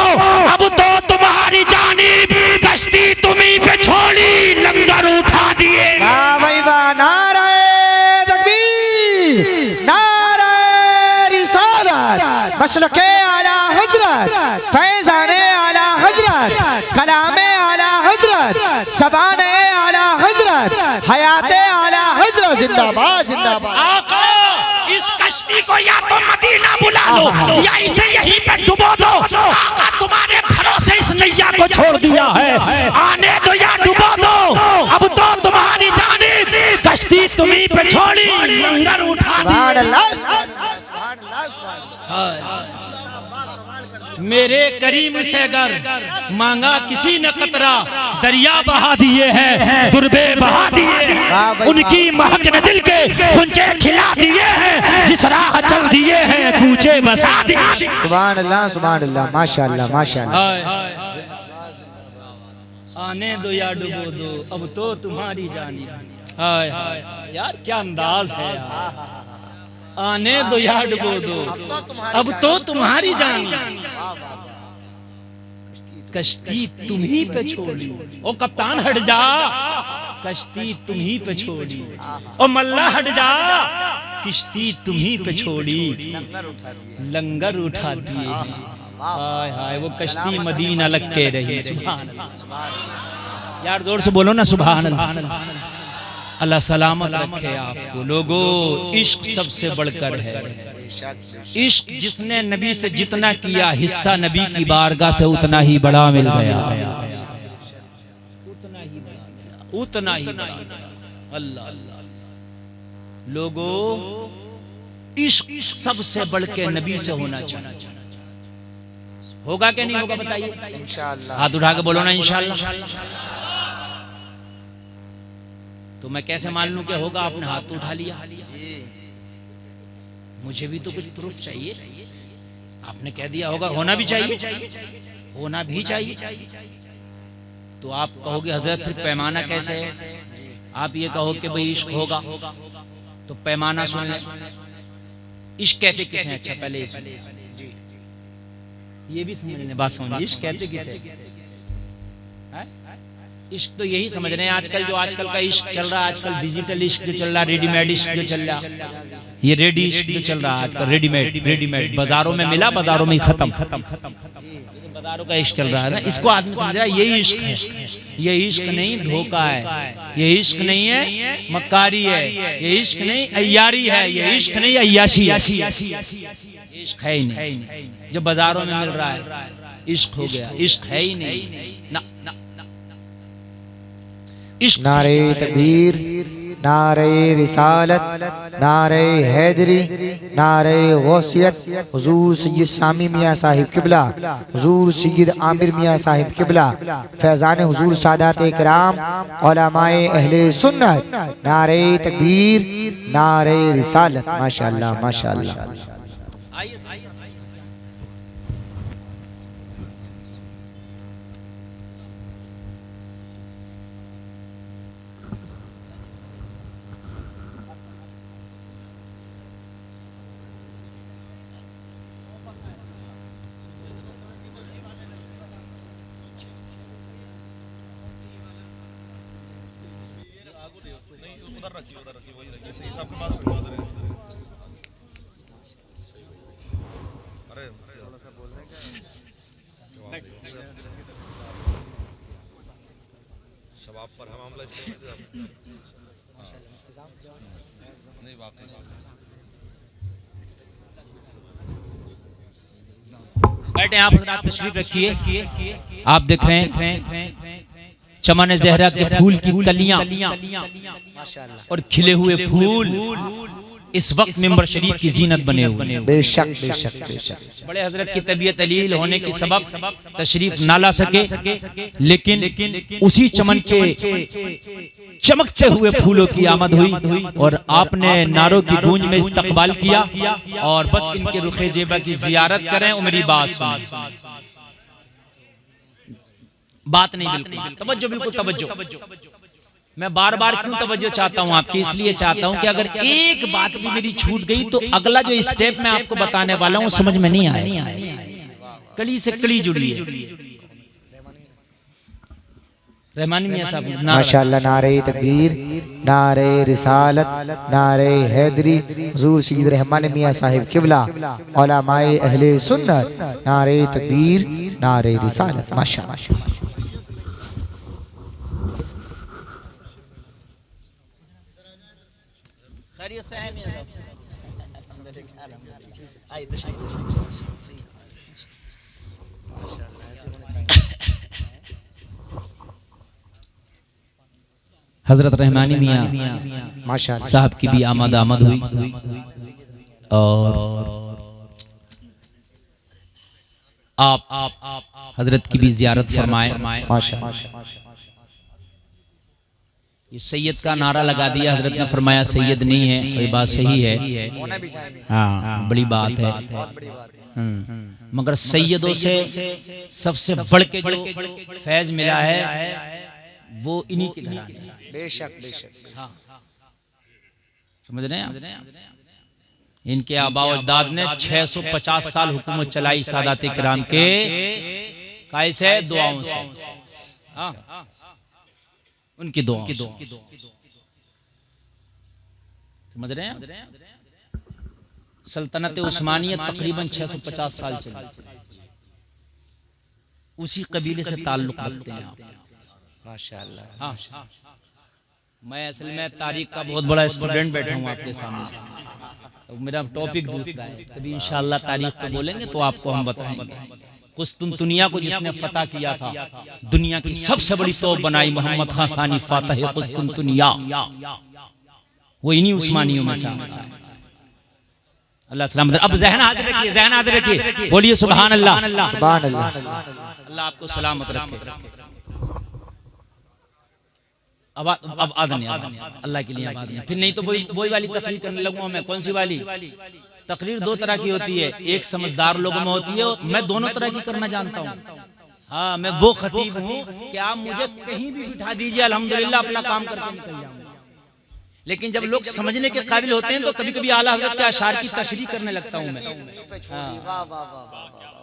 अब तो तुम्हारी जानिब कश्ती तुम्ही पे छोड़ी, लंगर उठा दिए। वाह भाई वाह। नारे तकबीर, नारे रिसालत, मसलके आला हजरत, फैजाने आला हजरत, कलामे आला हजरत, ज़बाने आला हजरत, हयाते आला हजरत जिंदाबाद जिंदाबाद। आका इस कश्ती को या तो मदीना बुला लो या इसे यहीं पे डुबो दो। आका तुम्हारे भरोसे इस नैया को छोड़ दिया है, आने दो या डुबो दो, अब तो तुम्हारी जानिब कश्ती तुम्ही पे छोड़ी, लंगर उठा सुभान दिए। अल्लाह सुभान अल्लाह सुभान। मेरे करीम से अगर मांगा किसी ने कतरा, दरिया बहा दिए हैं, दुर्बे बहा दिए हैं, उनकी महक ने दिल के कुंजे खिला दिए हैं, जिस राह चल दिए हैं कूचे बसा दिए। सुभान अल्लाह माशाअल्लाह माशाअल्लाह। आने दो या डुबो दो, अब तो तुम्हारी जानी। हाय हाय यार क्या अंदाज है यार। आने दो या डुबो दो, अब तो तुम्हारी जानी, कश्ती तुम्ही पे छोड़ी। ओ कप्तान हट जा, कश्ती तुम्ही पे छोड़ी। ओ मल्ला हट जा, किश्ती तुम्ही पे छोड़ी, लंगर उठा दिए। हाय हाय वो कश्ती मदीना लग के रही। सुभान अल्लाह यार, जोर से बोलो ना सुभान अल्लाह। अल्लाह सलामत रखे आपको। लोगों इश्क सबसे बढ़कर है। इश्क जितने नबी से जितना किया हिस्सा नबी की बारगाह से उतना ही बड़ा मिल गया, उतना ही बड़ा। अल्लाह अल्लाह। लोगों इश्क सबसे बढ़ के नबी से होना चाहिए। होगा कि नहीं होगा बताइए? इंशाअल्लाह। हाथ उठा के बोलो ना इंशाअल्लाह। तो मैं कैसे मान लूं कि होगा? आपने हाथ तो उठा लिया, मुझे भी तो कुछ प्रूफ चाहिए। आपने कह दिया होगा, होना भी चाहिए, होना भी चाहिए। तो आप कहोगे हजरत फिर पैमाना कैसे है? आप ये कहो कि भाई इश्क होगा तो पैमाना सुन ले। इश्क कहते किसे हैं? अच्छा पहले ये भी समझने बात समझ। इश्क कहते किसे? इश्क तो यही समझ रहे हैं आजकल, जो आजकल का इश्क चल रहा है, आजकल डिजिटल इश्क जो चल रहा है, रेडीमेड इश्क जो चल रहा, ये रेडी इश्क जो चल रहा है आजकल, रेडीमेड बाजारों में मिला, बाजारों में खत्म, बाजारों का इश्क चल रहा है ना। इसको आदमी समझ रहा है ये इश्क है। ये इश्क नहीं, धोखा है। ये इश्क नहीं है, मक्कारी है। ये इश्क नहीं, अय्यारी है। ये इश्क नहीं, अय्याशी है। ये इश्क है ही नहीं जो बाजारों में मिल रहा है। इश्क हो गया, इश्क है ही नहीं ना। नारे तकबीर, नारे रिसालत, नारे हैदरी, नारे गौसियत, हुजूर सैयद सामी मियाँ साहिब किबला, हुजूर सैयद आमिर मियाँ साहिब किबला, फैज़ान हुजूर सादात इकराम, उलमाए अहले सुन्नत। नारे तकबीर, नारे रिसालत। माशाअल्लाह माशाअल्लाह। बैठे आप हजरात, तशरीफ रखिए। आप देख रहे हैं चमन जहरा के फूल की कलियां और खिले हुए फूल इस वक्त मिंबर शरीफ की जीनत बने हुए हैं। बेशक बेशक बेशक। बड़े हजरत की तबीयत अलील होने के सबब तशरीफ ना ला सके, लेकिन उसी चमन के चमकते हुए फूलों की आमद हुई और आपने नारों की गूंज में इस्तकबाल किया और बस इनके रुखे जेबा की जियारत करें और मेरी बात सुनें। बात नहीं, बिल्कुल तवज्जो, बिल्कुल तवज्जो। मैं बार बार क्यों तवज्जो चाहता हूं आपकी, इसलिए चाहता हूं कि अगर एक बात भी मेरी छूट गई तो अगला जो स्टेप मैं आपको बताने वाला हूं समझ में नहीं आए। कली से कली जुड़ी है। रहमानी मियां साहब माशाअल्लाह, नारे तकबीर, नारे रिसालत, नारे हैदरी, हुजूर सैयद रहमान मियां साहिब किबला, उलमाए अहले सुन्नत, नारे तकबीर, नारे रिसालत। माशाअल्लाह। खैरियत से हैं मियां साहब? हजरत रहमानी मियां माशाअल्लाह साहब की भी आमद हुई और आप हजरत की भी जियारत फरमाए। माशाअल्लाह। ये सैयद का नारा लगा दिया, हजरत ने फरमाया सैयद नहीं है, ये बात सही है, हाँ बड़ी बात है, मगर सैयदों से सबसे बढ़ के जो फैज मिला है वो इन्हीं के घराने है। बेशक बेशक। हाँ, समझ रहे हैं? इनके आबा अजदाद ने 650 साल हुकूमत चलाई सादात किराम के कैसे दुआओं से, हाँ उनकी दुआ। समझ रहे हैं? सल्तनत उस्मानियत तकरीबन 650 साल चली, उसी कबीले से ताल्लुक रखते हैं आप। माशाअल्लाह। हाँ, मैं असल में तारीख का बहुत बड़ा स्टूडेंट बैठा हूँ आपके सामने, तो मेरा टॉपिक दूसरा है। कभी इंशाअल्लाह तारीख पे बोलेंगे तो आपको हम बताएंगे। कुस्तुनतुनिया को जिसने फतह किया था, दुनिया की सबसे बड़ी तोप बनाई, मोहम्मद खान सानी फातह कुस्तुनतुनिया, वो इन्हीं उस्मानियों में से आता है। अल्लाह सलामत। अब ज़हन हाजिर रखिए, ज़हन हाजिर रखिए, बोलिए सुभान अल्लाह। सुभान अल्लाह। अल्लाह आपको सलामत रखे। अब आदन अल्लाह के लिए आबाद नहीं, फिर नहीं तो वही वाली तकरीर करने लगूंगा मैं। कौन सी वाली तकरीर? दो तरह की होती है, एक समझदार लोगों में होती है, मैं दोनों तरह की करना जानता हूँ। हाँ, मैं वो खतीब हूँ कि आप मुझे कहीं भी बिठा दीजिए, अल्हम्दुलिल्लाह अपना काम करके निकल जाऊंगा। लेकिन जब लोग समझने के काबिल होते हैं तो कभी कभी आला हज़रत के अशार की तशरीह करने लगता हूँ मैं।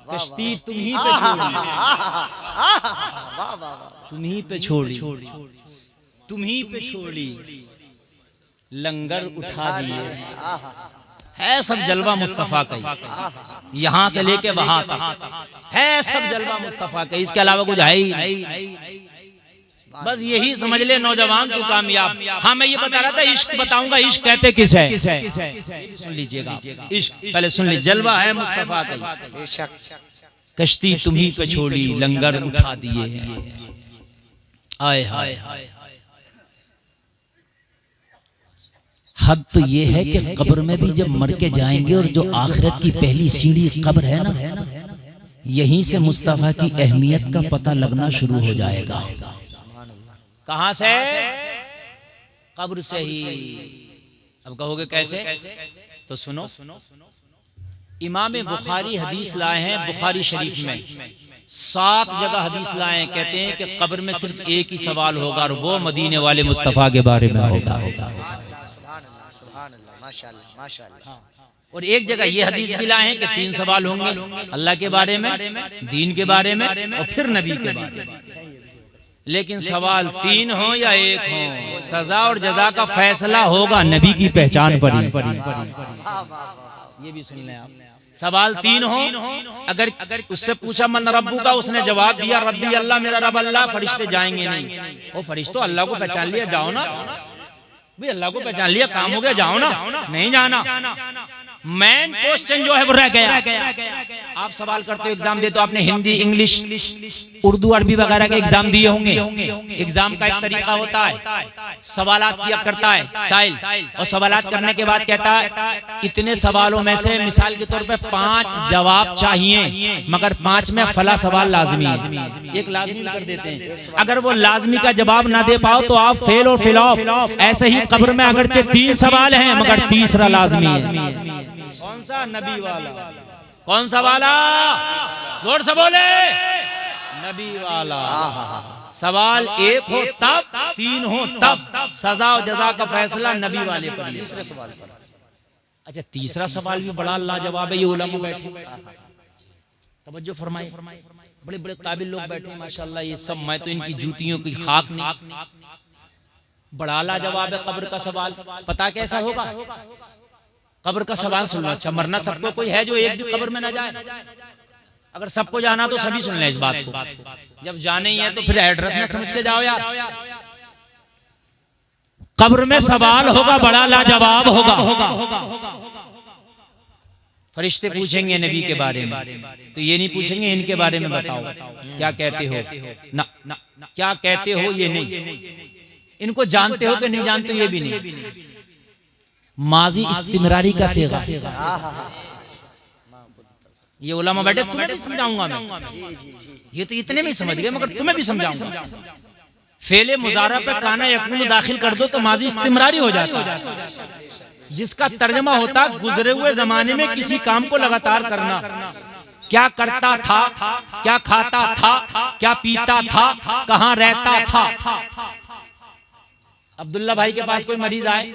कश्ती तुम ही पे छोड़ी, तुम ही पे छोड़ी, तुम ही पे छोड़ी, लंगर उठा दिए, है सब जलवा मुस्तफा का, यहाँ से लेके वहां तक है सब जलवा मुस्तफा का, इसके अलावा कुछ है ही नहीं। बस यही समझ ले नौजवान तू कामयाब। हाँ, मैं ये बता रहा था, इश्क बताऊंगा, इश्क कहते किस है, सुन लीजिएगा। इश्क पहले सुन लीजिए, जलवा है मुस्तफा का। कश्ती तुम्ही पे छोड़ी, लंगर उठा दिए हैं, आए हाय। हद तो ये है कि कब्र में भी जब मर के जाएंगे और जो आखिरत की पहली सीढ़ी कब्र है ना, यहीं से मुस्तफा की अहमियत का पता लगना शुरू हो जाएगा। कहां से? कब्र से ही। अब कहोगे कैसे? तो सुनो, इमाम बुखारी हदीस लाए हैं, बुखारी शरीफ में 7 जगह हदीस लाए हैं। कहते हैं कि कब्र में सिर्फ एक ही सवाल होगा और वो मदीने वाले मुस्तफा के बारे में होगा। और एक जगह ये हदीस भी लाए हैं कि 3 सवाल होंगे, अल्लाह के बारे में, दीन के बारे में और फिर नबी के बारे में। लेकिन सवाल 3 हो या 1 हो, सजा और जजा का फैसला होगा नबी की पहचान पर ही। ये भी सुन लें आप। सवाल 3 हो, अगर उससे पूछा मन रब्बू का, उसने जवाब दिया रब्बी अल्लाह, मेरा रब अल्लाह, फरिश्ते जाएंगे नहीं। वो फरिश्तों अल्लाह को पहचान लिया, जाओ ना भाई, अल्लाह को पहचान लिया, काम हो गया, जाओ ना, नहीं जाना। मेन क्वेश्चन जो है वो रह गया। आप सवाल करते हो, एग्जाम देते हो, आपने हिंदी, इंग्लिश, उर्दू, अरबी वगैरह के एग्जाम दिए होंगे। एग्जाम का एक तरीका होता है, सवालात किया करता है साइल, और सवालात करने के बाद कहता है इतने सवालों में से मिसाल के तौर पे 5 जवाब चाहिए, मगर 5 में फला सवाल लाजमी है, एक लाजमी कर देते हैं। अगर वो लाजमी का जवाब ना दे पाओ तो आप फेल और फिलॉप। ऐसे ही कब्र में अगरचे 3 सवाल हैं मगर तीसरा लाजमी है। कौन सा? नबी वाला। कौन सा वाला? जोर से बोले, नबी वाला। सवाल 1 हो तब, 3 हो तब, सजा और जजा का फैसला नबी वाले पर। तीसरे सवाल पर, अच्छा तीसरा सवाल भी बड़ा लाजवाब है। ये उलमा बैठे, तवज्जो फरमाए, बड़े बड़े काबिल लोग बैठे माशाल्लाह। ये सब मैं तो इनकी जूतियों की खाक नहीं। बड़ा लाजवाब है कब्र का सवाल। पता कैसा होगा? कब्र का सवाल सुनो। अच्छा, मरना सबको कोई है जो एक भी कब्र में ना जाए? अगर सबको जाना तो सभी सुन लें इस बात को। जब जाने ही है तो फिर एड्रेस ना समझ के जाओ यार। कब्र में सवाल होगा, बड़ा लाजवाब होगा। फरिश्ते पूछेंगे नबी के बारे में, तो ये नहीं पूछेंगे इनके बारे में बताओ क्या कहते हो ना, क्या कहते हो ये नहीं। इनको जानते हो कि नहीं जानते ये भी नहीं। माजी इस्तिमरारी का सेगा। ये उलमा बैठे, तुम्हें भी समझाऊंगा मैं। ये तो इतने में समझ गए मगर तुम्हें भी समझाऊंगा। फेले मुजारा पे काना यकून दाखिल कर दो तो माजी इस्तिमरारी हो जाता है, जिसका तर्जमा होता है गुजरे हुए जमाने में किसी काम को लगातार करना। क्या करता था, क्या खाता था, क्या पीता था, कहाँ रहता था। अब्दुल्ला भाई के पास कोई मरीज आए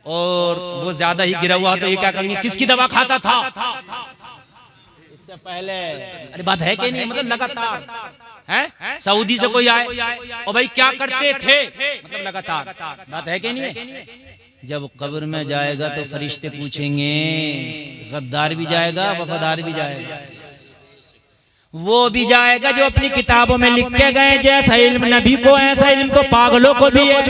और वो ज्यादा ही गिरा हुआ, तो ये क्या कहेंगे, किसकी दवा खाता था इससे पहले? अरे बात है कि नहीं, मतलब लगातार है। सऊदी से कोई आए और भाई क्या करते थे, मतलब लगातार। बात है कि नहीं है? जब कब्र में जाएगा तो फरिश्ते पूछेंगे, गद्दार भी जाएगा, वफादार भी जाएगा। वो भी जाएगा जो अपनी किताबों में लिख के गए, जैसा इल्म नबी को ऐसा इल्म तो पागलों को भी है।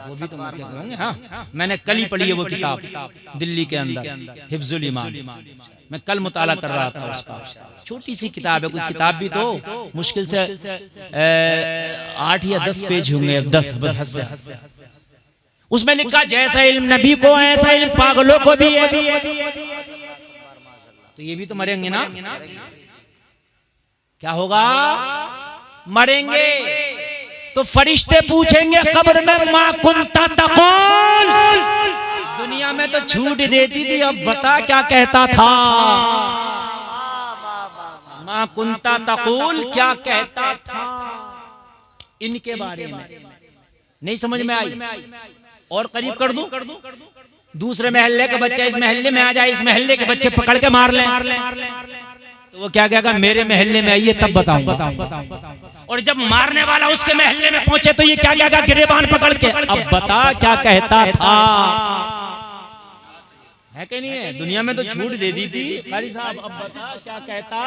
वो भी तो होंगे। हाँ, मैंने कल ही पढ़ी है वो किताब दिल्ली के अंदर, हिफ्जुल ईमान। मैं कल मुताला कर रहा था उसका। छोटी सी किताब है, कोई किताब भी तो मुश्किल से 8 या 10 पेज होंगे, 10 बस। उसमें लिखा जैसा इल्म नबी को ऐसा इल्म पागलों को भी है। तो ये भी तो मरेंगे ना। क्या होगा? मरेंगे। तो फरिश्ते पूछेंगे कब्र में, मा कुंता तक़ूल, दुनिया में तो छूट देती थी, अब बता क्या कहता था। मा कुंता तक़ूल, क्या कहता था इनके बारे में। नहीं समझ में आई? और करीब कर दूं, दूसरे महल्ले का बच्चा इस महल्ले में आ जाए, इस महल्ले के बच्चे पकड़ के मार लें, तो वो क्या कहेगा, मेरे महल्ले में आइए तब बताऊंगा। और जब मारने वाला उसके महल्ले में पहुंचे तो ये क्या कहेगा, गिरेबान पकड़ के, अब बता क्या कहता था। है कि नहीं है? दुनिया में तो छूट दे दी थी कारी साहब, अब बता क्या कहता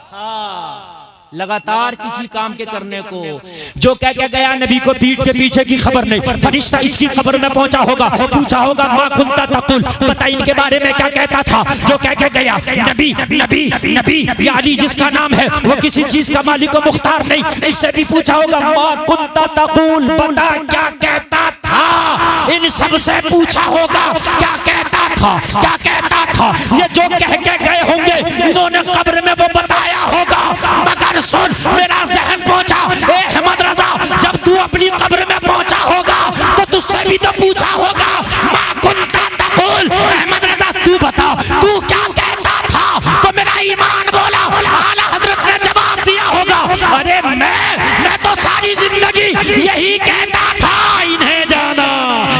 था। लगातार किसी काम के करने को। जो कह के गया नबी को पीठ के पीछे की खबर नहीं, फरिश्ता इसकी खबर में पहुंचा होगा, पूछा होगा मा कुंता तक़ूल, बता इनके बारे में क्या कहता था। जो कह के गया नबी नबी नबी, या अली जिसका नाम है वो किसी चीज का मालिक व मुख्तार नहीं, इससे भी पूछा होगा मा कुंता तक़ूल, बता क्या कहता था। इन सब से पूछा होगा क्या कहता था, क्या कहता था। ये जो कह के गए होंगे इन्होंने कब्र में वो बताया होगा। मगर सुन, मेरा ज़हन पहुंचा, ए अहमद रजा, जब तू अपनी कब्र में पहुंचा होगा तो तुझसे भी तो पूछा होगा मा कुंता तक़ूल। अहमद रजा तू बता, तू क्या कहता था। तो मेरा ईमान बोला, आला हजरत ने जवाब दिया होगा, अरे मैं तो सारी जिंदगी यही कहता था, इन्हें जाना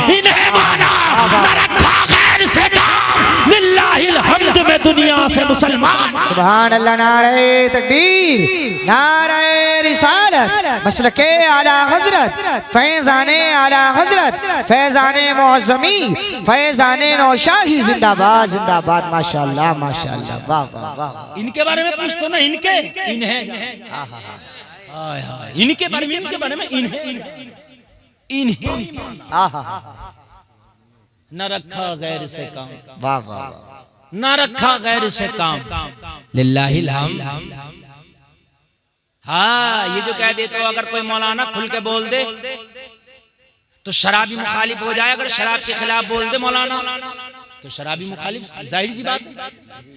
इन्हें माना, न रखा गैर से काम, लिल्लाहिल हम्द में है दुनिया से मुसलमान। सुभान अल्लाह। नारे तकबीर, नारे रिसालत, मसलके आला हजरत, फैजाने आला हजरत, फैजाने मुअज़्ज़मी, फैजाने नौशाही जिंदाबाद जिंदाबाद। माशाअल्लाह माशाअल्लाह, वाह वाह वाह। इनके बारे में पूछ तो ना, इनके इन्हें, हाय हाय, इनके बारे में इन्हें न रखा गैर से काम, वाह वाह, न रखा गैर से काम, लिल्लाहिल हम्द। हाँ, ये जो कह देते हो अगर कोई मौलाना खुल के बोल दे तो शराबी मुखालिफ हो जाए, अगर शराब के खिलाफ बोल दे मौलाना तो शराबी मुखालिफ, जाहिर सी बात है।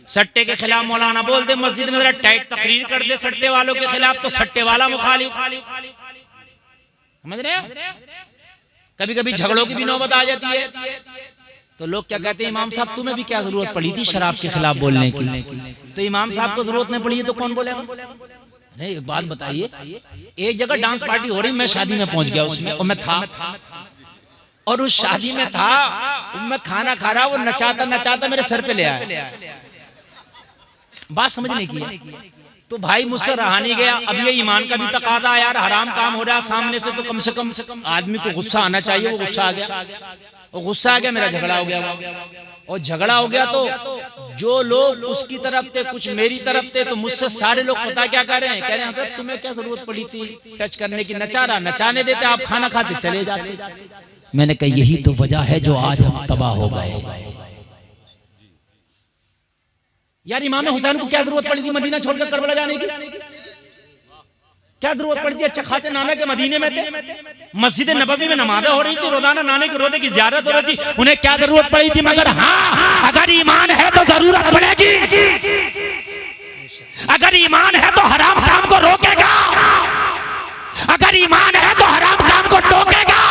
सट्टे के खिलाफ मौलाना बोल दे, मस्जिद में जरा टाइट तकरीर कर दे सट्टे वालों के खिलाफ, तो सट्टे वाला मुखालिफ। समझ रहे हैं? कभी कभी झगड़ों की भी नौबत आ जाती है तो लोग क्या कहते हैं, इमाम साहब तुम्हें भी क्या जरूरत पड़ी थी शराब के खिलाफ बोलने की? तो इमाम साहब को जरूरत नहीं पड़ी है तो कौन बोलेगा? नहीं, एक बात बताइए, एक जगह डांस पार्टी हो रही, मैं शादी में पहुंच गया उसमें, और मैं था, और उस शादी में था, मैं खाना खा रहा, वो नचाता नचाता मेरे सर पे ले आया। बात समझने की है। तो भाई मुझसे रहा नहीं गया। अब ये ईमान का भी तकादा, यार हराम काम हो रहा है सामने से, तो कम से कम आदमी को गुस्सा आना चाहिए। वो गुस्सा आ गया, वो गुस्सा आ गया, मेरा झगड़ा हो गया, और झगड़ा हो गया तो जो लोग उसकी तरफ थे कुछ मेरी तरफ थे, तो मुझसे सारे लोग पता क्या कह रहे हैं, कह रहे हैं हज़रत तुम्हें क्या जरूरत पड़ी थी टच करने की? नचा रहा, नचाने देते, आप खाना खाते चले जाते। मैंने कहा यही तो वजह है जो आज हम तबाह हो गए। यार इमाम हुसैन को क्या जरूरत पड़ी थी मदीना छोड़कर करबला जाने की? क्या जरूरत पड़ी थी? अच्छा खासे नाना के मदीने में थे, मस्जिद नबवी में नमाज़ें हो रही थी, रोजाना नाने के रोजे की ज़ियारत हो रही थी, उन्हें क्या जरूरत पड़ी थी? मगर हाँ, अगर ईमान है तो जरूरत पड़ेगी, अगर ईमान है तो हराम काम को रोकेगा, अगर ईमान है तो हराम काम को टोकेगा।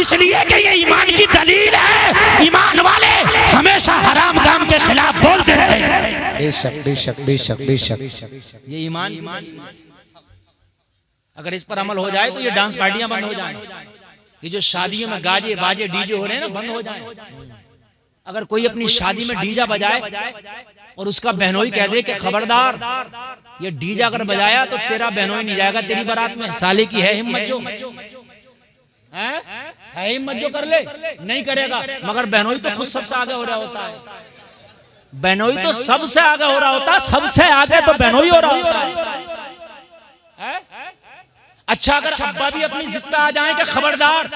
इसलिए कि ये ईमान की दलील है, ईमान वाले हमेशा हराम काम के खिलाफ बोलते रहे। बेशक बेशक बेशक बेशक, ये ईमान, अगर इस पर अमल हो जाए तो ये डांस पार्टियां बंद हो जाएं, ये जो शादियों में गाजे बाजे डीजे हो रहे हैं ना, बंद हो जाएं। अगर कोई अपनी शादी में डीजा बजाए और उसका बहनोई कह दे कि खबरदार ये डीजा अगर बजाया तो तेरा बहनोई नहीं जाएगा तेरी बारात में, साले की है हिम्मत जो है हिम्मत जो कर ले, नहीं करेगा। मगर बहनोई तो खुद सबसे आगे हो रहा होता है, बहनोई तो सबसे आगे हो रहा होता है, सबसे आगे तो बहनोई हो रहा होता है। अच्छा अगर अब्बा भी अपनी जिद पे आ जाए कि खबरदार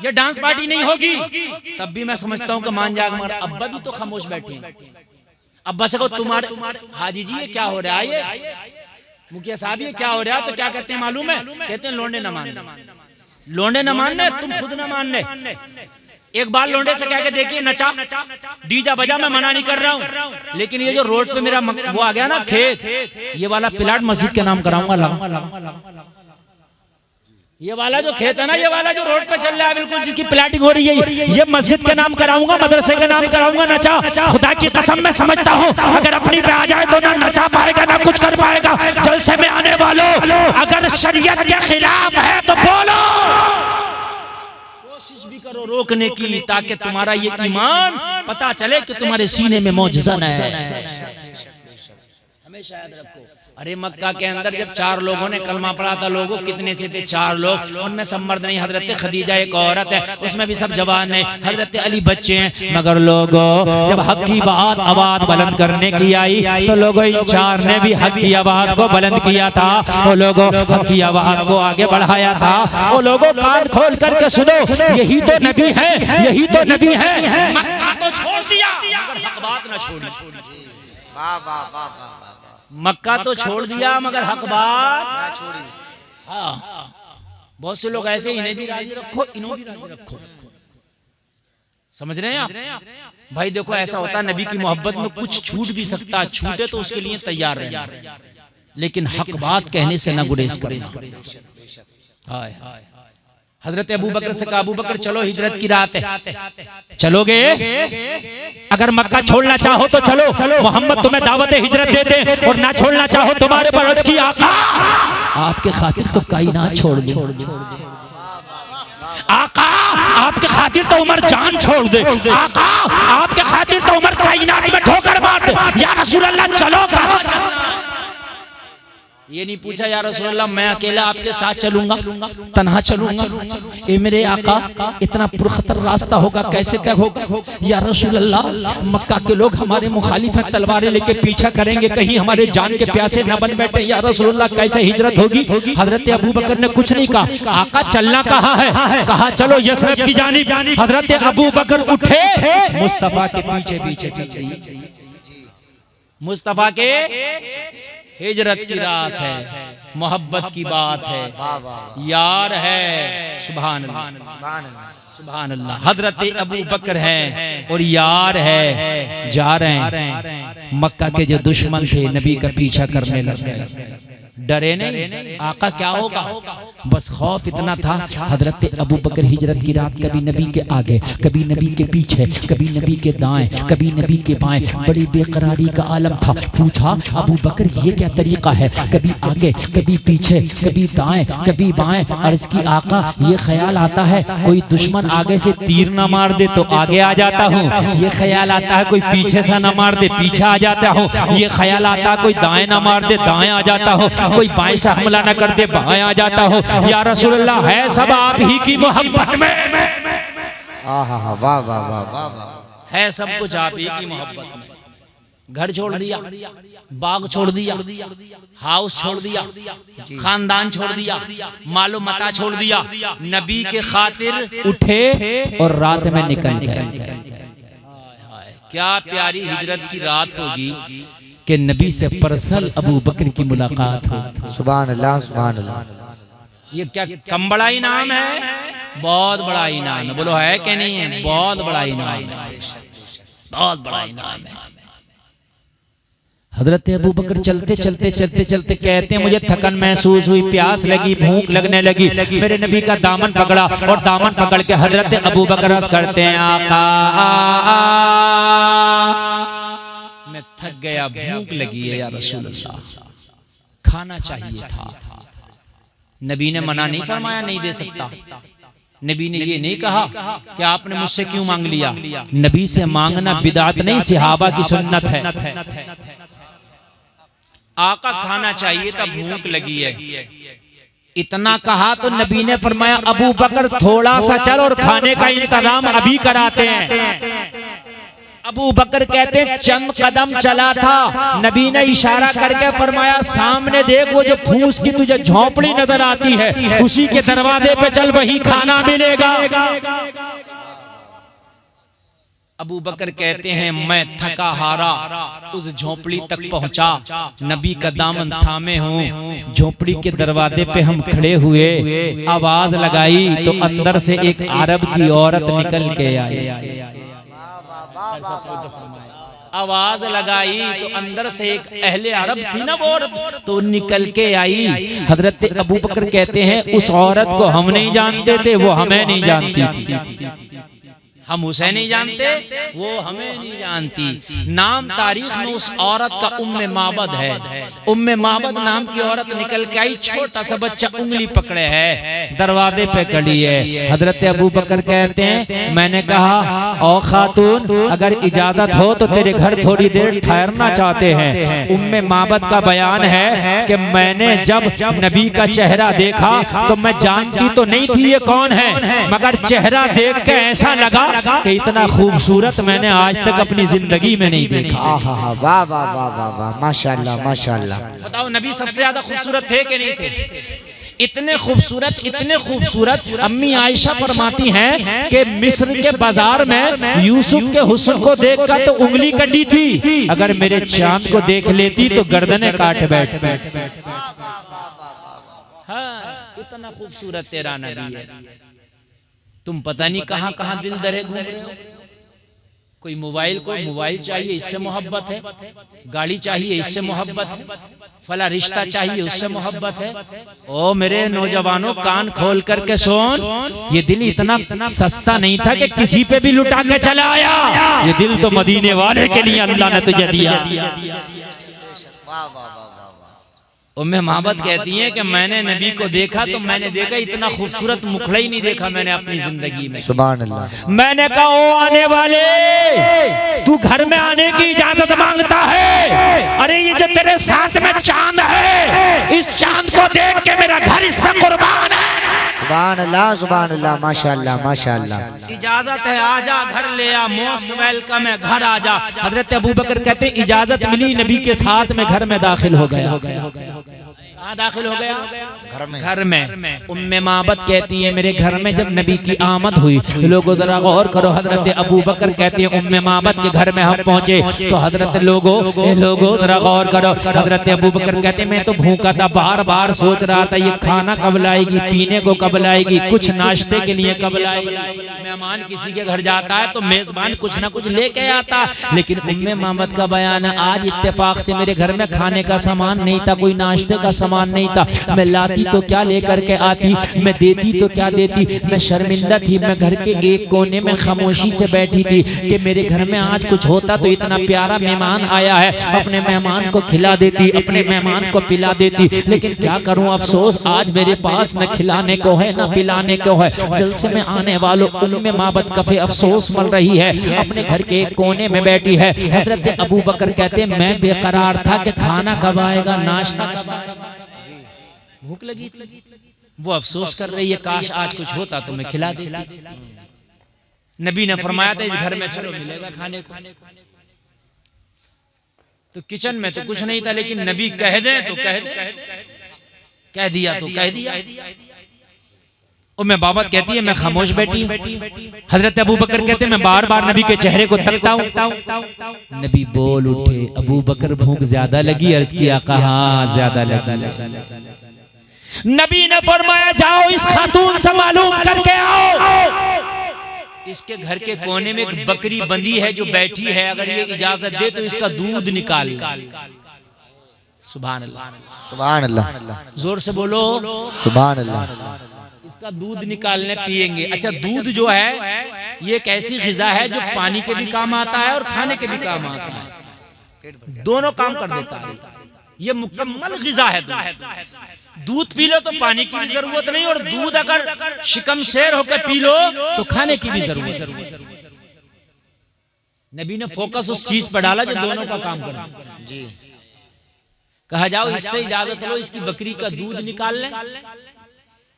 ये डांस पार्टी नहीं होगी, तब भी मैं समझता हूँ कि मान जाएगा, मगर अब्बा भी तो खामोश बैठे हैं। अब्बा से को तुम्हारे हाजी जी ये क्या हो रहा है, ये मुखिया साहब ये क्या हो रहा है, तो क्या कहते हैं मालूम है? कहते हैं लोंडे न मानने, लोंडे न मानने, तुम खुद न मानने। एक बार लोंडे से कह के देखिए नचा डीजा बजा, मैं मना नहीं कर रहा हूँ, लेकिन ये जो रोड पे मेरा वो आ गया ना खेत, ये वाला प्लाट मस्जिद के नाम कराऊंगा। ये वाला जो खेत है ना, ये वाला जो रोड पे चल रहा है बिल्कुल, जिसकी प्लाटिंग हो रही है, ये मस्जिद के नाम कराऊंगा, मदरसे के नाम कराऊंगा। नचा, खुदा की कसम मैं समझता हूँ अगर अपनी पे आ जाए तो ना नचा पाएगा ना कुछ कर पाएगा। जलसे में आने वालों, अगर शरीयत के खिलाफ है तो बोलो, कोशिश भी करो रोकने की, ताकि तुम्हारा ये ईमान पता चले कि तुम्हारे सीने में मौजज़ा है। हमेशा याद रखो, अरे मक्का के अंदर जब 4 लोगों ने कलमा पढ़ा था, लोगों कितने से थे? 4 लोग, उनमें सब मर्द नहीं, हजरत खदीजा एक औरत है, उसमें भी सब जवान है, हजरत अली बच्चे हैं। मगर लोगों जब हक की बात आवाज बुलंद करने की आई तो लोगों इन 4 ने भी हक की आवाज को बुलंद किया था, वो लोगों हक की आवाज को आगे बढ़ाया था। वो लोगों कान खोल करके सुनो, यही तो नबी है, यही तो नबी है। मक्का तो छोड़ दिया मगर हक बात न छोड़ी। वाह वाह वाह वाह, मक्का तो छोड़ दिया मगर हक बात ना छोड़ी। हाँ, बहुत से लोग ऐसे, इन्हें भी राजी रखो, इन्हों भी राजी रखो। समझ रहे हैं आप? भाई देखो ऐसा होता है, नबी की मोहब्बत में कुछ छूट भी सकता है, छूटे तो उसके लिए तैयार रहना, लेकिन हक बात कहने से न गुरेज करना। हाय हजरत अबू बकर से कहा, अबू बकर चलो हिजरत की रात है, चलोगे? अगर मक्का छोड़ना चाहो तो चलो, मोहम्मद तुम्हें दावत हिजरत देते, और ना छोड़ना चाहो तुम्हारे पर अर्ज की आका आपके खातिर तो कायनात छोड़ दे, आका आपके खातिर खातिर तो उमर जान छोड़ दे, आका आपके खातिर तो उमर कायनात में ठोकर मार दे, या रसूल अल्लाह चलो कहाँ चलना। ये नहीं पूछा या रसूल अल्लाह मैं अकेला आपके साथ चलूंगा, तन्हा चलूंगा, ए मेरे आका इतना पुरखतर रास्ता होगा कैसे तय होगा। या रसूल अल्लाह मक्का के लोग हमारे मुखालिफ हैं, तलवारें लेके पीछा करेंगे, कहीं हमारे जान के प्यासे न बन बैठे। या रसूल अल्लाह कैसे हिजरत होगी। हजरत अबू बकर ने कुछ नहीं कहा, आका चलना कहाँ है, कहा चलो यसरब की जानिब। हजरत अबू बकर उठे, मुस्तफा के पीछे पीछे चल रही। मुस्तफा के हिजरत की रात है, मोहब्बत की बात है, यार है, सुभान अल्लाह सुभान अल्लाह। हजरत अबू बकर हैं और यार है, जा रहे हैं। मक्का के जो दुश्मन थे नबी का पीछा करने लग गए, डरे नहीं आका क्या होगा, बस खौफ इतना था। हजरत अबू बकर हिजरत की रात कभी नबी के आगे, कभी नबी के पीछे, कभी नबी के दाएं, कभी नबी के बाएं, बड़ी बेकरारी का आलम था। पूछा अबू बकर ये क्या तरीका है, कभी आगे कभी पीछे, कभी दाएं कभी बाएं। अर्ज की आका ये ख्याल आता है कोई दुश्मन आगे से तीर ना मार दे तो आगे आ जाता हूँ, ये ख्याल आता है कोई पीछे से ना मार दे पीछे आ जाता हूँ, ये ख्याल आता है कोई दाएं ना मार दे दाएं आ जाता हूँ, कोई बाएं से हमला न कर दे बाएं आ जाता हो। या रसूल अल्लाह है सब आप ही की मोहब्बत में, वाह वाह वाह वाह, है सब कुछ आप ही की मोहब्बत में। घर छोड़ दिया, बाग छोड़ दिया, हाउस छोड़ दिया, खानदान छोड़ दिया, मालो मता छोड़ दिया, नबी के खातिर उठे और रात में निकल गए। क्या प्यारी हिजरत की रात होगी कि नबी से पर्सनल अबू बकर की मुलाकात हो। सुभान अल्लाह सुभान अल्लाह। ये क्या कम बड़ा इनाम है, बहुत बड़ा इनाम है। बोलो है कि नहीं है, बहुत बड़ा इनाम है, बहुत बड़ा इनाम है। हजरत अबू बकर चलते चलते चलते चलते कहते हैं मुझे थकन महसूस हुई, प्यास लगी, भूख लगने लगी, मेरे नबी का दामन पकड़ा और दामन पकड़ के हजरत अबू बकर अर्ज करते हैं आका मैं थक गया, भूख लगी है या रसूल अल्लाह, खाना चाहिए था। नबी ने मना नहीं फरमाया नहीं दे सकता, नबी ने ये नहीं कहा कि आपने मुझसे क्यों मांग लिया। नबी से मांगना बिदात नहीं, सहाबा की सुन्नत है। आका खाना चाहिए था, भूख लगी है। इतना कहा तो नबी ने फरमाया अबू बकर थोड़ा सा चल और खाने का इंतजाम अभी कराते हैं। अबू बकर कहते हैं चंद कदम चला था, नबी ने इशारा करके फरमाया सामने देख वो जो फूस की तुझे झोंपड़ी नजर आती है उसी के दरवाजे पे चल, वही खाना मिलेगा। अबू बकर कहते हैं मैं थका हारा उस झोपड़ी तक पहुंचा, नबी का दामन थामे हूँ, झोपड़ी के दरवाजे पे हम खड़े हुए, आवाज लगाई तो अंदर से एक अरब की औरत निकल के आई। आवाज लगाई तो अंदर से एक अहले अरब थी ना वो औरत, तो निकल के आई। हजरत अबू बकर कहते हैं उस औरत को हम नहीं जानते थे, वो हमें नहीं जानती थी। हम उसे नहीं जानते, वो हमें नहीं जानती। नाम तारीख में उस औरत का उम्मे माबद है। उम्मे माबद नाम की औरत निकल के आई, छोटा सा बच्चा उंगली पकड़े है, दरवाजे पे खड़ी है। हजरत अबू बकर कहते हैं मैंने कहा ओ खातून अगर इजाजत हो तो तेरे घर थोड़ी देर ठहरना चाहते हैं। उम्मे माबद का बयान है कि मैंने जब नबी का चेहरा देखा तो मैं जानती तो नहीं थी ये कौन है, मगर चेहरा देख के ऐसा लगा कि इतना खूबसूरत मैंने आज तक अपनी जिंदगी में नहीं देखा। वाह वाह वाह वाह वाह, माशाल्लाह माशाल्लाह। बताओ नबी सबसे ज्यादा खूबसूरत थे कि नहीं थे? इतने खूबसूरत अम्मी आयशा फरमाती हैं कि मिस्र के बाजार में यूसुफ के हुस्न को देखकर तो उंगली कटी थी, अगर मेरे चांद को देख लेती तो गर्दनें काट बैठती। हाँ, इतना खूबसूरत तेरा नबी है। तुम पता नहीं कहां कहां दिल दरे घूम रहे हो। कोई मोबाइल को मोबाइल चाहिए इससे मोहब्बत है, गाड़ी चाहिए इससे मोहब्बत है, फला रिश्ता चाहिए उससे मोहब्बत है। ओ मेरे नौजवानों कान खोल करके सुन, ये दिल इतना सस्ता नहीं था कि किसी पे भी लुटा के चला आया। ये दिल तो मदीने वाले के लिए अल्लाह ने तुझे दिया। उम्मे मोहब्बत कहती हैं कि मैंने नबी को देखा तो मैंने देखा इतना खूबसूरत मुखड़ा ही नहीं देखा मैंने अपनी जिंदगी में। सुभान अल्लाह। मैंने कहा ओ आने वाले, तू घर में आने की इजाजत मांगता है? अरे ये जो तेरे साथ में चांद है, इस चांद को देख के मेरा घर इस पे कुर्बान है। सुभान अल्लाह माशाअल्लाह माशाअल्लाह। इजाजत है, आजा घर ले आ, मोस्ट वेलकम है, घर आजा। हजरत अबू बकर कहते इजाजत मिली, नबी के साथ में घर में दाखिल हो गया। दाखिल हो गया घर में। उम्मे माबद कहती है मेरे घर में जब नबी की आमद हुई, लोगों जरा गौर करो, हजरत अबू बकर कहती है उम्मे माबद के घर में हम पहुंचे तो हजरत लोगों जरा गौर करो, हजरत अबू बकर कहते मैं तो भूखा था, बार बार सोच रहा था ये खाना कब लाएगी, पीने को कब लाएगी, कुछ नाश्ते के लिए कब लाएगी। मेहमान किसी के घर जाता है तो मेजबान कुछ ना कुछ लेके आता, लेकिन उम्मे माबद का बयान है आज इत्तेफाक से मेरे घर में खाने का सामान नहीं था, कोई नाश्ते का सामान नहीं था। मैं लाती तो क्या लेकर के आती, मैं देती तो क्या देती। मैं शर्मिंदा थी, मैं घर के एक कोने में खामोशी से बैठी थी कि मेरे घर में आज कुछ होता तो इतना प्यारा मेहमान आया है, अपने मेहमान को खिला देती, अपने मेहमान को पिला देती। लेकिन क्या करूं अफसोस आज मेरे पास न खिलाने को है न पिलाने को है। जलसे में आने वालों उम्मे माबद कफे अफसोस मल रही है, अपने घर के एक कोने में बैठी है। हजरत अबू बकर कहते मैं बेकरार था कि खाना कब आएगा, नाश्ता कब आएगा, भूख लगी थी। वो अफसोस कर रही है काश आज कुछ होता तो मैं खिला देती। नबी ने फरमाया था इस घर में चलो मिलेगा खाने को। तो किचन में तो कुछ नहीं था, लेकिन नबी कह दे तो कह दे, कह दिया तो कह दिया। और मैं बाबत कहती है मैं खामोश बैठी। हजरत अबू बकर कहते मैं बार बार नबी के चेहरे को तकता हूँ। नबी बोल उठे, अबू बकर भूख ज्यादा लगी? अर्ज किया कहा ज्यादा लगी। नबी ने फरमाया जाओ इस खातून से मालूम करके आओ, इसके घर के कोने में एक बकरी बंधी है जो बैठी है, अगर ये इजाजत दे तो इसका दूध निकाल। सुभान अल्लाह सुभान अल्लाह, जोर से बोलो सुभान अल्लाह। इसका दूध निकालने पिएंगे। अच्छा दूध जो है ये एक ऐसी ग़िज़ा है जो पानी के भी काम आता है और खाने के भी काम आता है, दोनों काम कर देता है। ये मुकम्मल ग़िज़ा है। दूध पी लो तो पानी की भी जरूरत नहीं, और दूध अगर शिकम शेर होकर पी लो तो खाने की भी जरूरत नहीं। नबी ने फोकस उस चीज पर डाला जो दोनों का काम करे। जी कहा जाओ इससे इजाजत लो, इसकी बकरी का दूध निकाल ले।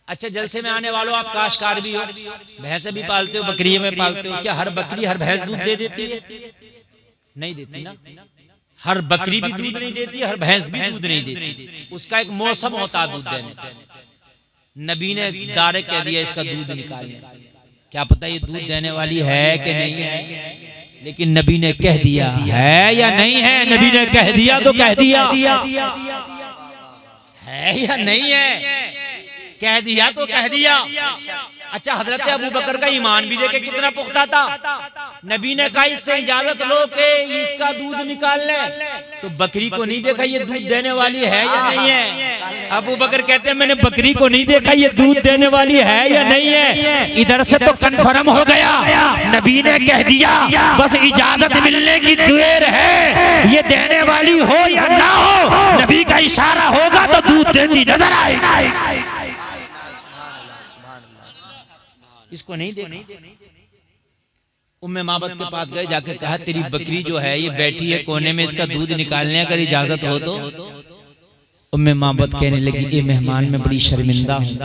अच्छा जलसे में आने वालों आप काशकार भी हो, भैंसे भी पालते हो, बकरी में पालते हो, क्या हर बकरी हर भैंस दूध दे देती है? नहीं देती ना। हर बकरी भी दूध नहीं देती, हर भैंस भी दूध नहीं देती, उसका एक मौसम होता है दूध देने का। नबी ने डायरेक्ट कह दिया इसका दूध निकालने। क्या पता ये दूध देने वाली है कि नहीं है, लेकिन नबी ने कह दिया है या नहीं है। नबी ने कह दिया तो कह दिया, है या नहीं है, कह दिया तो कह दिया। अच्छा हजरत अबू बकर का ईमान भी देखे कितना पुख्ता था। नबी ने कहा इससे इजाजत लो कि इसका दूध निकाल ले, तो बकरी को नहीं देखा ये दूध देने वाली है या नहीं है। अबू बकर कहते हैं मैंने बकरी को नहीं देखा ये दूध देने वाली है या नहीं है। इधर से तो कंफर्म हो गया, नबी ने कह दिया, बस इजाजत मिलने की देर है, ये देने वाली हो या ना हो, नबी का इशारा होगा तो दूध देती नजर आएगी। इसको नहीं देखा। उम्मे माबद के पास गए, जाकर कहा तेरी बकरी जो है ये बैठी है कोने में, इसका दूध निकालने अगर इजाजत हो तो। उम्मे माबद कहने लगी ए मेहमान मैं बड़ी शर्मिंदा हूँ,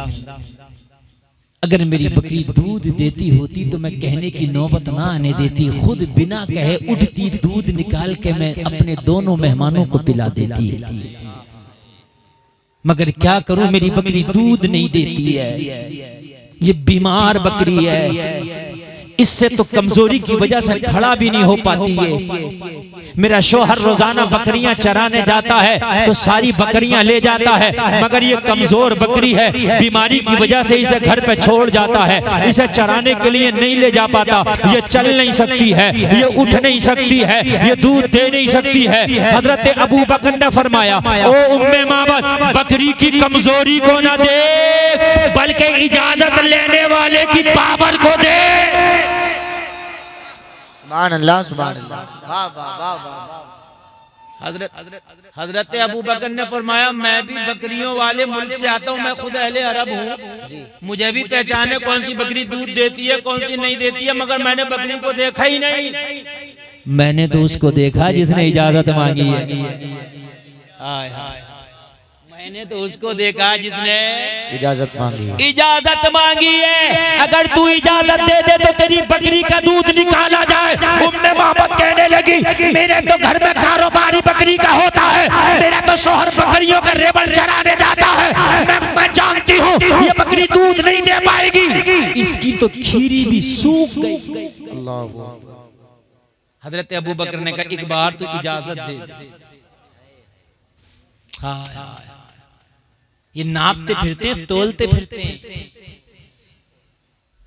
अगर मेरी बकरी दूध देती होती तो मैं कहने की नौबत ना आने देती, खुद बिना कहे उठती, दूध निकाल के मैं अपने दोनों मेहमानों को पिला देती, मगर क्या करूं मेरी बकरी दूध नहीं देती है, ये बीमार बकरी है, इससे तो कमजोरी की वजह से खड़ा भी नहीं हो पाती है। मेरा शोहर रोजाना बकरियां चराने जाता है तो सारी बकरियां ले जाता है, मगर ये कमजोर बकरी है, बीमारी की वजह से इसे घर पे छोड़ जाता है, इसे चराने के लिए नहीं ले जा पाता, ये चल नहीं सकती है, ये उठ नहीं सकती है, ये दूध दे नहीं सकती है। हजरत अबू बकर ने फरमाया ओ उम्मे माबद बकरी की कमजोरी को ना दे, बल्कि इजाजत लेने वाले की पावर को दे। सुभान अल्लाह सुभान अल्लाह, वाह वाह वाह वाह। हजरत अबू बकर ने फरमाया मैं भी बकरियों वाले मुल्क से आता हूँ, मैं खुद अहले अरब हूँ, मुझे भी पहचाने कौन सी बकरी दूध देती है कौन सी नहीं देती है, मगर मैंने बकरी को देखा ही नहीं। मैंने तो उसको देखा जिसने इजाजत मांगी है। हाय हाय, मैंने तो उसको देखा जिसने इजाजत मांगी है। इजाजत मांगी है। अगर तू इजाजत दे दे तो तेरी बकरी का दूध निकाला जाए। उम्मे मोहम्मद कहने लगी मेरे तो घर में कारोबारी बकरी का होता है, मेरा तो शोहर बकरियों का रेबड़ चराने जाता है, मैं जानती हूँ ये बकरी दूध नहीं दे पाएगी, इसकी तो खीरी भी सूख गई। अल्लाह। हजरत अबू बकर ने कहा एक बार तो इजाजत दे दे। हाँ, ये नापते फिरते तोलते फिरते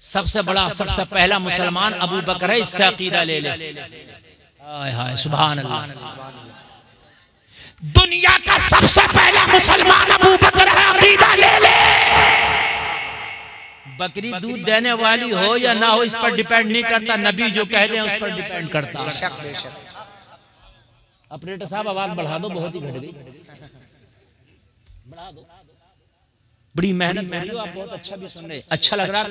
सबसे बड़ा सबसे पहला मुसलमान अबू बकर है, इससे अकीदा ले ले। हाय हाय सुभान अल्लाह, दुनिया का सबसे पहला मुसलमान अबू बकर है, अकीदा ले ले। बकरी दूध देने वाली हो या ना हो इस पर डिपेंड नहीं करता, नबी जो कह दे उस पर डिपेंड करता है। ऑपरेटर साहब आवाज बढ़ा दो, बहुत ही घट गई, बढ़ा दो। बड़ी मेहनत हो रही हो, आप बहुत अच्छा भी सुन रहे, अच्छा लग रहा है,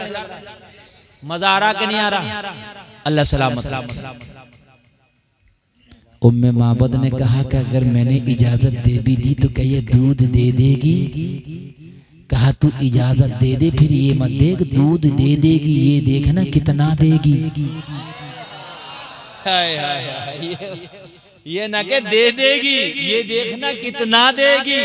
मजा आ रहा कि नहीं आ रहा? अल्लाह सलामत। उम्मे माबद ने कहा कि अगर मैंने इजाजत दे भी दी तो क्या ये दूध दे देगी? कहा तू इजाजत दे दे, फिर ये मत देख दूध दे देगी, ये देखना कितना देगी। हाय हाय हाय, ये ना के दे देगी, ये देखना कितना देगी।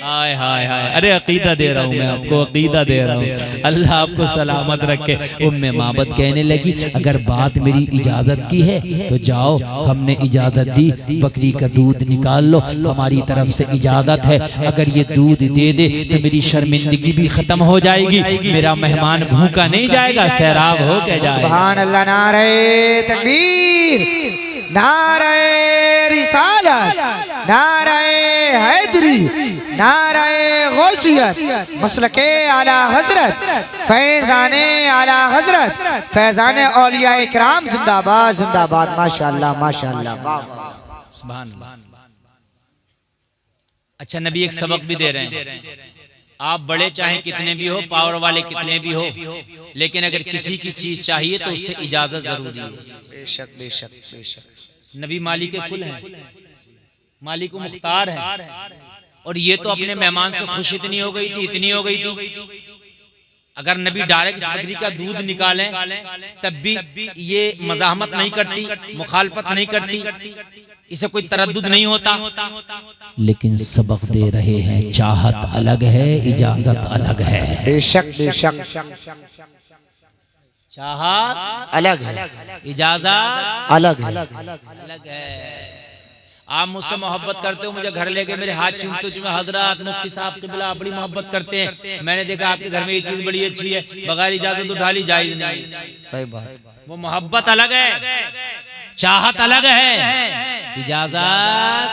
हाय हाय हाय, अरे अकीदा दे रहा हूँ मैं आपको, अकीदा दे रहा हूँ, अल्लाह आपको सलामत रखे। उम्मे माबद कहने लगी अगर बात मेरी इजाजत की है तो जाओ, हमने इजाजत दी, बकरी का दूध निकाल लो, हमारी तरफ से इजाजत है। अगर ये दूध दे दे तो मेरी शर्मिंदगी भी खत्म हो जाएगी, मेरा मेहमान भूखा नहीं जाएगा, सैराब हो के जाएगा। सुभान अल्लाह। नारे तकबीर, नारे रिसालत, नारे हैदरी, नारे गौसियत, मसलके आला हजरत, फैजाने आला हजरत, फैजाने औलिया इकराम जिंदाबाद जिंदाबाद। माशाअल्लाह माशाअल्लाह, सुभान अल्लाह। अच्छा, नबी एक सबक भी दे रहे हैं, आप बड़े चाहे कितने भी हो, पावर वाले कितने भी हो, लेकिन अगर किसी की चीज चाहिए तो उससे इजाजत जरूर दीजिए। बेशक बेशक बेशक। नबी मालिक कुल है, मालिक मुख्तार है, और ये तो अपने मेहमान से खुश इतनी हो गई थी, इतनी हो गई थी, अगर नबी डायरेक्ट इस बकरी का दूध निकालें तब भी ये मज़ाहमत नहीं करती, मुखालफत नहीं करती, इसे कोई तरद्दुद नहीं होता। लेकिन सबक दे रहे हैं, चाहत अलग है, इजाजत अलग है। बेशक बेशक, चाहत अलग है, इजाजत अलग है, अलग है। आप मुझसे मोहब्बत करते हो, मुझे घर लेके मेरे हाथ चूमते हो, हजरत मुफ्ती साहब क़िबला बड़ी मोहब्बत करते हैं, मैंने देखा आपके घर में ये चीज बड़ी अच्छी है, बगैर इजाजत उठा ली जायज नहीं। सही बात। वो मोहब्बत अलग है, चाहत अलग है, इजाजत।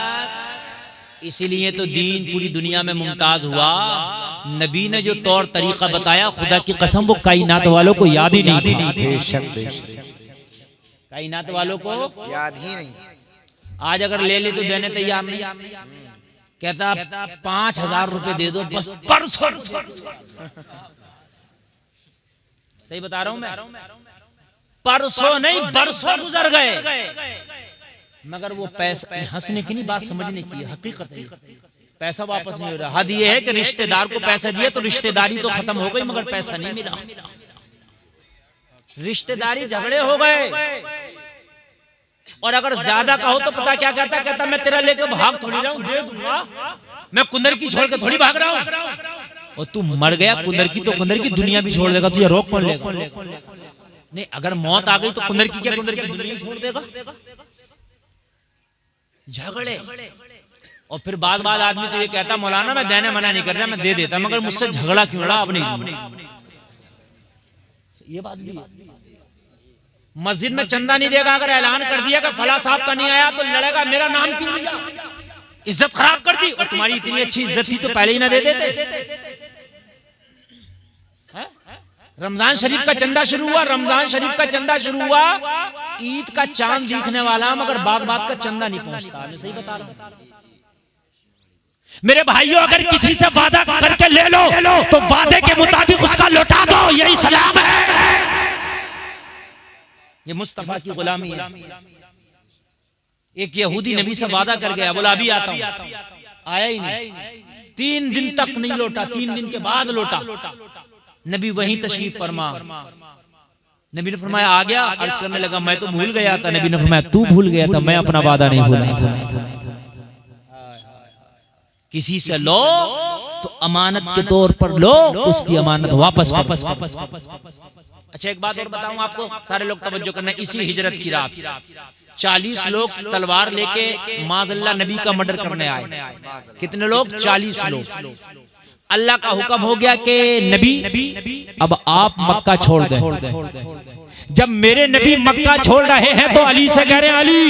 इसीलिए तो दीन पूरी दुनिया में मुमताज हुआ। नबी ने जो तौर तरीका बताया, खुदा की कसम वो कायनात वालों को याद ही नहीं था। बेशक बेशक, कायनात वालों को याद ही नहीं। आज अगर ले ले तो देने तैयार नहीं, कहता 5,000 रुपए दे दो बस, परसों। सही बता रहा हूं मैं, परसों नहीं बरसों गुजर गए, मगर वो पैसा, हंसने की नहीं बात समझने की, हकीकत है, पैसा वापस नहीं हो रहा। हद ये है कि रिश्तेदार को पैसा दिया तो रिश्तेदारी तो खत्म हो गई, मगर पैसा नहीं मिला, रिश्तेदारी झगड़े हो गए। और अगर ज्यादा कहो तो पता क्या कहता, कहता मैं तेरा लेके भाग थोड़ी रहा हूं, दे दूंगा, मैं कुंदर की छोड़ के थोड़ी भाग रहा हूं। और तू मर गया कुंदर की, तो कुंदर की दुनिया भी छोड़ देगा, तुझे रोक कौन लेगा? नहीं, अगर मौत आ गई तो कुंदर की क्या, कुंदर की दुनिया छोड़ देगा। झगड़े, और फिर बाद आदमी तो ये कहता मौलाना मैं देने मना नहीं कर रहा, मैं दे देता, मगर मुझसे झगड़ा क्यों लड़ा, अब नहीं। ये बात भी है। मस्जिद में चंदा नहीं देगा, अगर ऐलान कर दिया कि फला साहब का नहीं आया तो लड़ेगा, मेरा नाम क्यों लिया, इज्जत खराब कर दी, और तुम्हारी इतनी अच्छी इज्जत थी तो पहले ही ना दे देते। रमजान शरीफ का चंदा शुरू हुआ, रमजान शरीफ का चंदा शुरू हुआ, ईद का चांद दिखने वाला मगर बात बात का चंदा नहीं पहुंचता। मैं सही बता रहा हूं मेरे भाइयों, अगर किसी से वादा करके ले लो तो वादे के मुताबिक उसका लौटा दो, यही सलाम है। ये मुस्तफा की गुलामी है। एक यहूदी नबी से वादा कर गया, बोला अभी आता हूं, आया ही नहीं, 3 दिन तक नहीं लौटा, 3 दिन के बाद लौटा। नबी वहीं तशरीफ फरमा, नबी ने फरमाया आ गया, अर्ज करने लगा मैं तो भूल गया था। नबी ने फरमाया तू भूल गया था, मैं अपना वादा नहीं भूला था। किसी से लो तो अमानत के तौर पर लो, उसकी अमानत वापस करो। अच्छा एक बात और बताऊं आपको, सारे लोग तवज्जो करना, इसी हिजरत की रात 40 लोग तलवार लेके माज़अल्लाह नबी का मर्डर करने आए। कितने लोग? 40 लोग। अल्लाह का हुक्म हो गया कि नबी अब आप मक्का छोड़ दें। जब मेरे नबी मक्का छोड़ रहे हैं तो अली से कह रहे हैं अली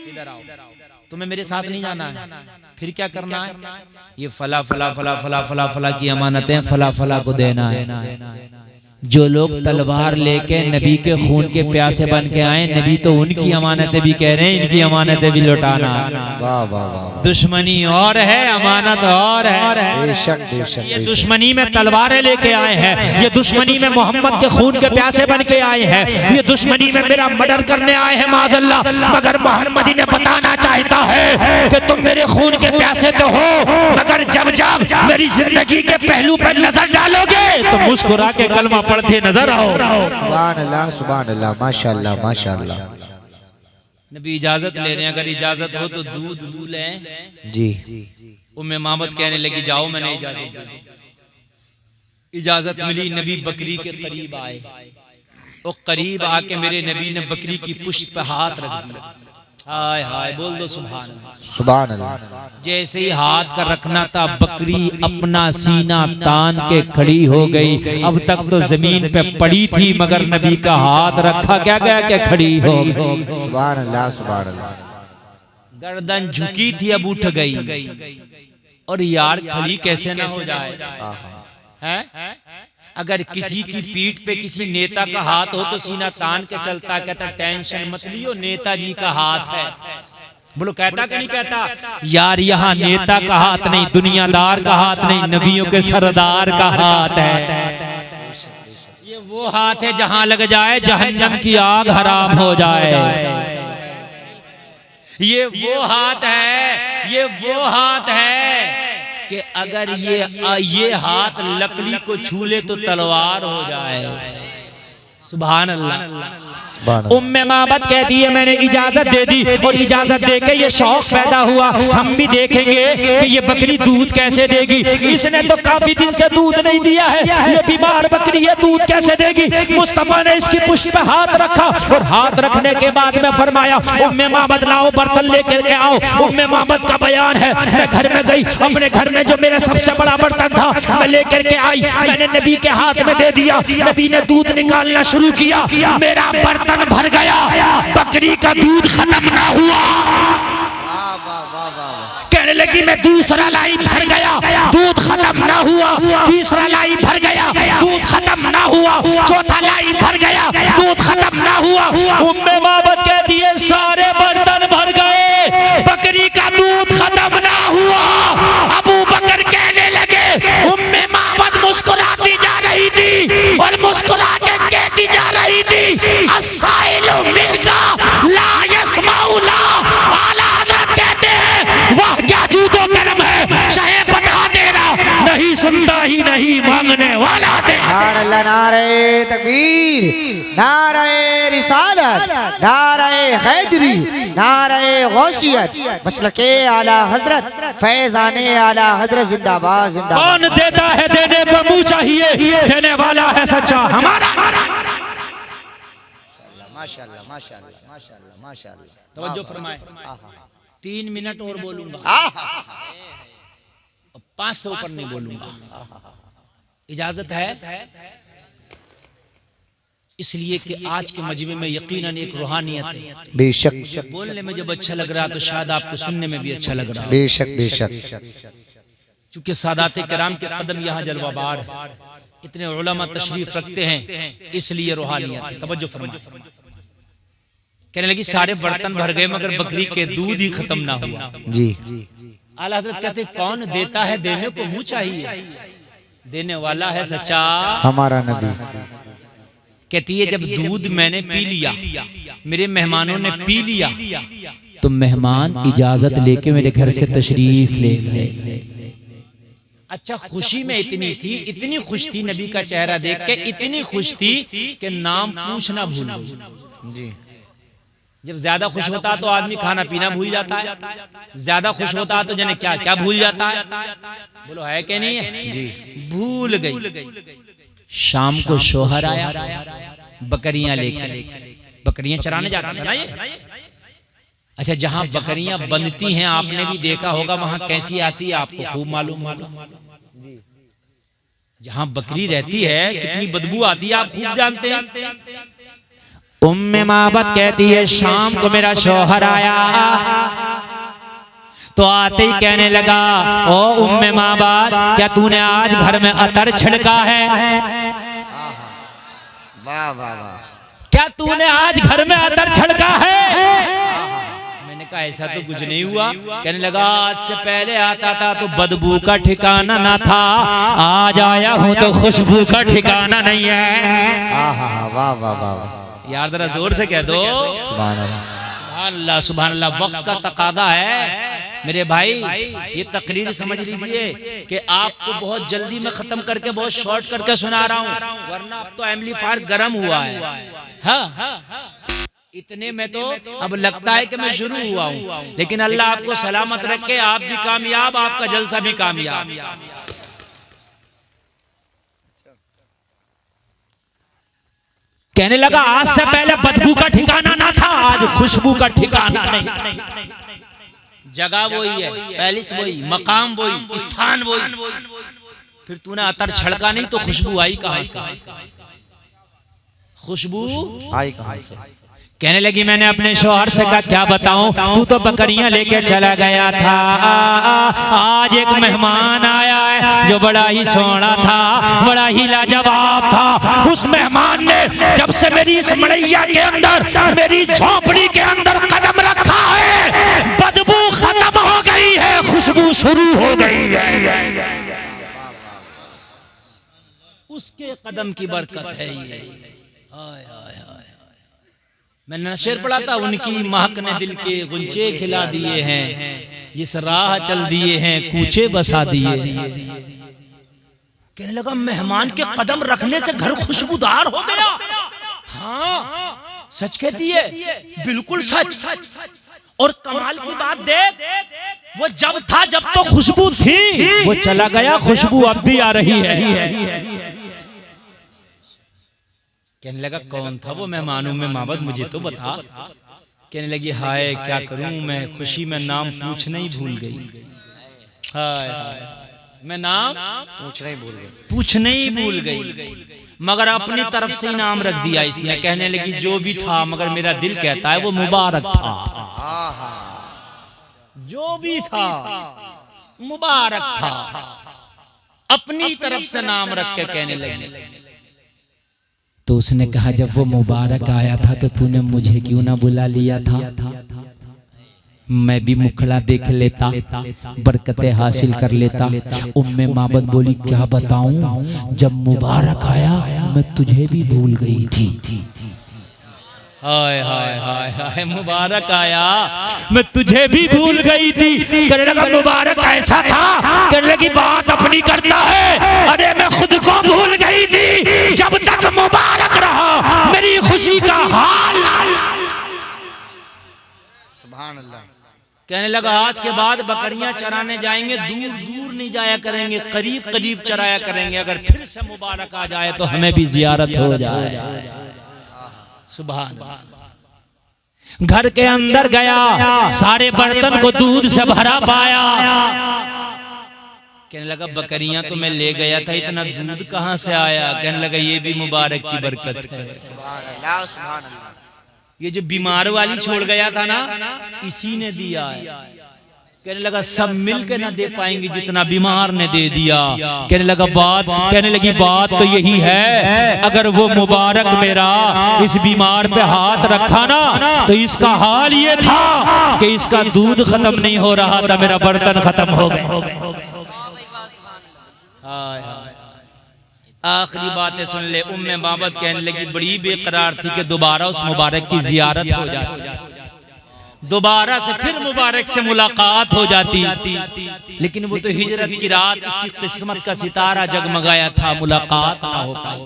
इधर आओ, तुम्हें मेरे साथ नहीं जाना है, फिर क्या करना है? ये फला फला फला फला फला फला की अमानतें फला फला को देना है। जो लोग तलवार लेके नबी के खून के प्यासे बन के आए, नबी तो उनकी अमानतें भी कह रहे हैं, इनकी अमानतें भी लौटाना। वाह वाह वाह। दुश्मनी और है, अमानत और है। बेशक बेशक। ये दुश्मनी में तलवारें लेके आए हैं, ये दुश्मनी में मोहम्मद के खून के प्यासे बन के आए हैं, ये दुश्मनी में मेरा मर्डर करने आए हैं माज़अल्लाह। मगर मोहम्मद इन्हें बताना चाहता है कि तुम मेरे खून के प्यासे तो हो, मगर जब जब मेरी जिंदगी के पहलू पर नजर डालोगे तो मुस्कुरा के कलमा पढ़ते नजर आओ। सुभान अल्लाह सुभान अल्लाह, माशाअल्लाह माशाअल्लाह। नबी इजाजत ले रहे हैं, अगर इजाजत हो तो दूध दूध लें जी। उम्मे मामद कहने लगी जाओ, मैंने इजाजत दी। इजाजत मिली, नबी बकरी के करीब आए और करीब आके मेरे नबी ने बकरी की पुश्त पे हाथ रख दिया। हाय हाय बोल दो सुभान अल्लाह सुभान अल्लाह। जैसे ही हाथ का रखना था, बकरी अपना सीना तान के खड़ी हो गई। अब तक तो जमीन पे पड़ी थी, मगर नबी का हाथ रखा क्या गया कि खड़ी हो गई। सुभान अल्लाह सुभान अल्लाह। गर्दन झुकी थी, अब उठ गई। और यार खड़ी कैसे ना हो जाए है? अगर किसी की पीठ पे किसी नेता का हाथ हो तो सीना तान के चलता, कहता टेंशन मत लियो नेताजी का हाथ है। बोलो कहता कि नहीं कहता? यार यहाँ नेता का हाथ नहीं, दुनियादार का हाथ नहीं, नबियों के सरदार का हाथ है। ये वो हाथ है जहां लग जाए जहन्नम की आग हराम हो जाए। ये वो हाथ है, ये वो हाथ है कि अगर ये हाथ लकड़ी को छू ले तो तलवार हो जाए। सुभान अल्लाह। उम्मे माबद कहती है मैंने इजाजत दे दी, और इजाजत देके ये शौक पैदा हुआ हम भी देखेंगे कि ये बकरी दूध कैसे देगी। इसने तो काफी दिन से दूध नहीं दिया है, ये बीमार बकरी है, दूध कैसे देगी। मुस्तफा ने इसकी पुष्ट पे हाथ रखा और हाथ रखने के बाद में फरमाया उम्मे माबद लाओ बर्तन लेकर के आओ। उम्मे माबद का बयान है, मैं घर में गई, अपने घर में जो मेरा सबसे बड़ा बर्तन था मैं लेकर के आई, मैंने नबी के हाथ में दे दिया। नबी ने दूध निकालना शुरू किया, मेरा बर्तन भर गया, बकरी का दूध खत्म ना हुआ। कहने लगी मैं दूसरा लाई भर गया, दूध खत्म ना हुआ। तीसरा लाई भर गया, दूध खत्म ना हुआ। चौथा लाई भर गया, दूध खत्म ना हुआ। उम्मे माबद कहती है सारे बर्तन भर गए, बकरी का दूध खत्म ना हुआ। अबू बकर कहने लगे, उम्मे माबद मुस्कुराती जा रही थी और मुस्कुरा के कहती जा रही थी अस्साइलु मिनका ला यस्माउ ला। आला हज़रत कहते हैं वाह क्या जूदो करम है, शाहे बता देना नहीं सुनता ही नहीं मांगने वाला से। नारे तकबीर, नारे रिसालत, नारे हैदरी, नारे गौसियत, मसलके आला हजरत, फैज़ाने आला हजरत जिंदाबाद जिंदाबाद। कौन देता है देने को मुंह चाहिए, देने वाला है सच्चा हमारा। माशाअल्लाह माशाअल्लाह माशाअल्लाह माशाअल्लाह। तवज्जो फरमाए, 3 मिनट और बोलूंगा, 5 से ऊपर नहीं बोलूंगा। इजाजत है? इसलिए कि आज के मजमे में यकीनन एक रूहानियत है। बेशक। बोलने में जब अच्छा लग रहा तो शायद आपको सुनने में भी अच्छा लग रहा। बेशक बेशक। चूंकि सादात किराम के कदम यहाँ जलवाबार है, इतने उलमा तशरीफ रखते हैं, इसलिए रूहानियत है। तवज्जो फरमाएं। कहने लगी सारे बर्तन भर गए मगर बकरी के दूध ही खत्म ना हुआ। जी। आला हज़रत कहते कौन देता है, देने को मुंह चाहिए, देने वाला है सच्चा हमारा नबी। कहती है जब दूध मैंने पी लिया, मेरे मेहमानों ने पी लिया, तो मेहमान इजाजत लेके मेरे घर से तशरीफ ले गए। अच्छा खुशी में इतनी खुश थी नबी का चेहरा देख के, इतनी खुश थी कि नाम पूछना भूल गई। जी। जब ज्यादा खुश होता तो आदमी खाना पीना भूल जाता है, ज्यादा खुश होता तो जने क्या क्या भूल जाता है, बोलो है कि नहीं है? जी। भूल गई। शाम को शोहर आया बकरियां लेकर, बकरियां चराने जाता था ना ये। अच्छा जहां बकरियां बंधती हैं आपने भी देखा होगा, वहां कैसी आती है आपको खूब मालूम होगा। जहां बकरी रहती है कितनी बदबू आती है आप खूब जानते हैं। उम्मे माबद कहती है शाम को मेरा शौहर आया तो आते ही कहने लगा, ओ उम्मे माबद क्या तूने आज घर में अतर छिड़का है? वाह वाह वाह। क्या तूने आज घर में अतर छिड़का है? मैंने कहा ऐसा तो कुछ नहीं हुआ। कहने लगा आज से पहले आता था तो बदबू का ठिकाना ना था, आज आया हूँ तो खुशबू का ठिकाना नहीं है। वाह वाह वाह। यार जरा जोर से कह दो सुभान अल्लाह सुभान अल्लाह। वक्त का तकादा है मेरे भाई, ये तकरीर समझ लीजिए कि आपको बहुत जल्दी में खत्म करके बहुत शॉर्ट करके सुना रहा हूँ, वरना अब तो एम्पलीफायर गर्म हुआ है। हाँ इतने में तो अब लगता है कि मैं शुरू हुआ हूँ, लेकिन अल्लाह आपको सलामत रखे, आप भी कामयाब, आपका जलसा भी कामयाब। कहने लगा आज से पहले बदबू का ठिकाना ना था, आज खुशबू का ठिकाना नहीं। जगह वही है, पैलेस वही, मकाम वही, स्थान वही, फिर तूने अतर छड़का नहीं तो खुशबू आई कहां से? खुशबू आई कहां से? कहने लगी मैंने अपने शौहर से कहा क्या बताऊं, तू तो बकरियां लेके चला गया था, आज एक मेहमान आया है जो बड़ा ही सोना था, बड़ा ही लाजवाब था। उस मेहमान ने जब से मेरी इस मड़ैया के अंदर, मेरी झोपड़ी के अंदर कदम रखा है, बदबू खत्म हो गई है, खुशबू शुरू हो गई है। उसके कदम की बरकत है ये। मैंने शेर पढ़ा था, उनकी महक ने दिल के गुंचे खिला दिए हैं, जिस राह चल दिए हैं कूचे बसा दिए हैं। कहने लगा मेहमान के कदम रखने से घर खुशबूदार हो गया। हाँ सच कहती है, बिल्कुल सच। और कमाल की बात देख, वो जब था जब तो खुशबू थी, वो चला गया, खुशबू अब भी आ रही है। कहने लगा कौन था वो मेहमानों में माबद, मुझे तो बता। कहने लगी हाय क्या करूं मैं, खुशी में नाम पूछना ही भूल गई। हाय मैं नाम पूछना ही भूल गई, मगर अपनी तरफ से ही नाम रख दिया इसने। कहने लगी जो भी था, मगर मेरा दिल कहता है वो मुबारक था। जो भी था मुबारक था, अपनी तरफ से नाम रख के कहने लगी। तो उसने कहा जब वो मुबारक आया था तो तूने मुझे क्यों ना बुला लिया था, मैं भी मुखड़ा देख लेता, बरकतें हासिल कर लेता। उम्मे माबद बोली क्या बताऊं, जब मुबारक आया मैं तुझे भी भूल गई थी। हाय हाय हाय हाय, मुबारक आया मैं तुझे भी भूल गई थी। कहने लगा मुबारक ऐसा था, कहने लगी बात अपनी करता है, अरे मैं खुद को भूल गई थी जब तक मुबारक रहा, मेरी खुशी का हाल। सुभान अल्लाह। कहने लगा आज के बाद बकरियां चराने जाएंगे, दूर दूर नहीं जाया करेंगे, करीब करीब चराया करेंगे, अगर फिर से मुबारक आ जाए तो हमें भी जियारत हो जाए। सुभान। घर के अंदर गया, सारे बर्तन को दूध से भरा पाया। कहने लगा बकरियां तो मैं ले गया था, इतना दूध कहां से आया? कहने लगा ये भी मुबारक की बरकत है। सुभान अल्लाह सुभान अल्लाह। ये जो बीमार वाली छोड़ गया था ना, इसी ने दिया है। कहने लगा सब मिलकर ना दे पाएंगे जितना बीमार ने दे दिया। कहने लगी बात तो यही है, अगर वो मुबारक मेरा इस बीमार पे हाथ रखा ना तो इसका हाल ये था कि इसका दूध खत्म नहीं हो रहा था, मेरा बर्तन खत्म हो गए। आखिरी बातें सुन ले। उम्मे माबद कहने लगी बड़ी बेकरार थी कि दोबारा उस मुबारक की जियारत हो जाती, दोबारा से फिर मुबारक से मुलाकात हो जाती, लेकिन वो तो हिजरत की रात इसकी किस्मत का सितारा जगमगाया था, मुलाकात ना हो पाई।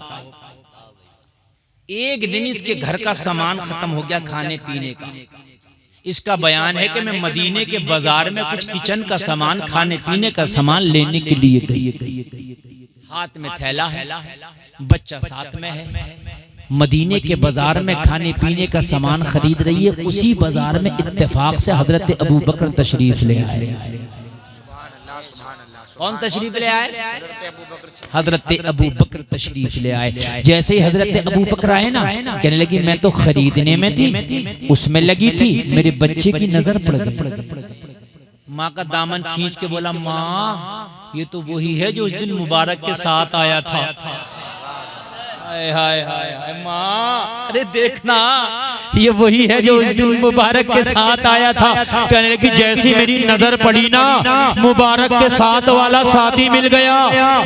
एक दिन इसके घर का सामान खत्म हो गया खाने पीने का। इसका बयान है कि मैं मदीने के बाजार में कुछ किचन का सामान, खाने पीने का सामान लेने के लिए गई। हाथ में थैला है, बच्चा साथ में है, मदीने के बाजार में खाने पीने का सामान खरीद रही है। उसी बाजार में इत्तेफाक से हजरत अबू बकर तशरीफ ले आए। कौन तशरीफ ले आए? हजरत अबू बकर तशरीफ ले आए। जैसे ही हजरत अबू बकर आए ना, कहने लगी मैं तो खरीदने में थी, उसमें लगी थी, मेरे बच्चे की नजर पड़ गई। माँ का दामन खींच के बोला, माँ ये तो वही है जो उस दिन मुबारक के साथ आया था। हाय हाय हाय हाय माँ, अरे देखना ये वही है जो उस दिन मुबारक के साथ आया था। कहने लगी जैसी मेरी नजर पड़ी ना, मुबारक के साथ वाला साथी मिल गया,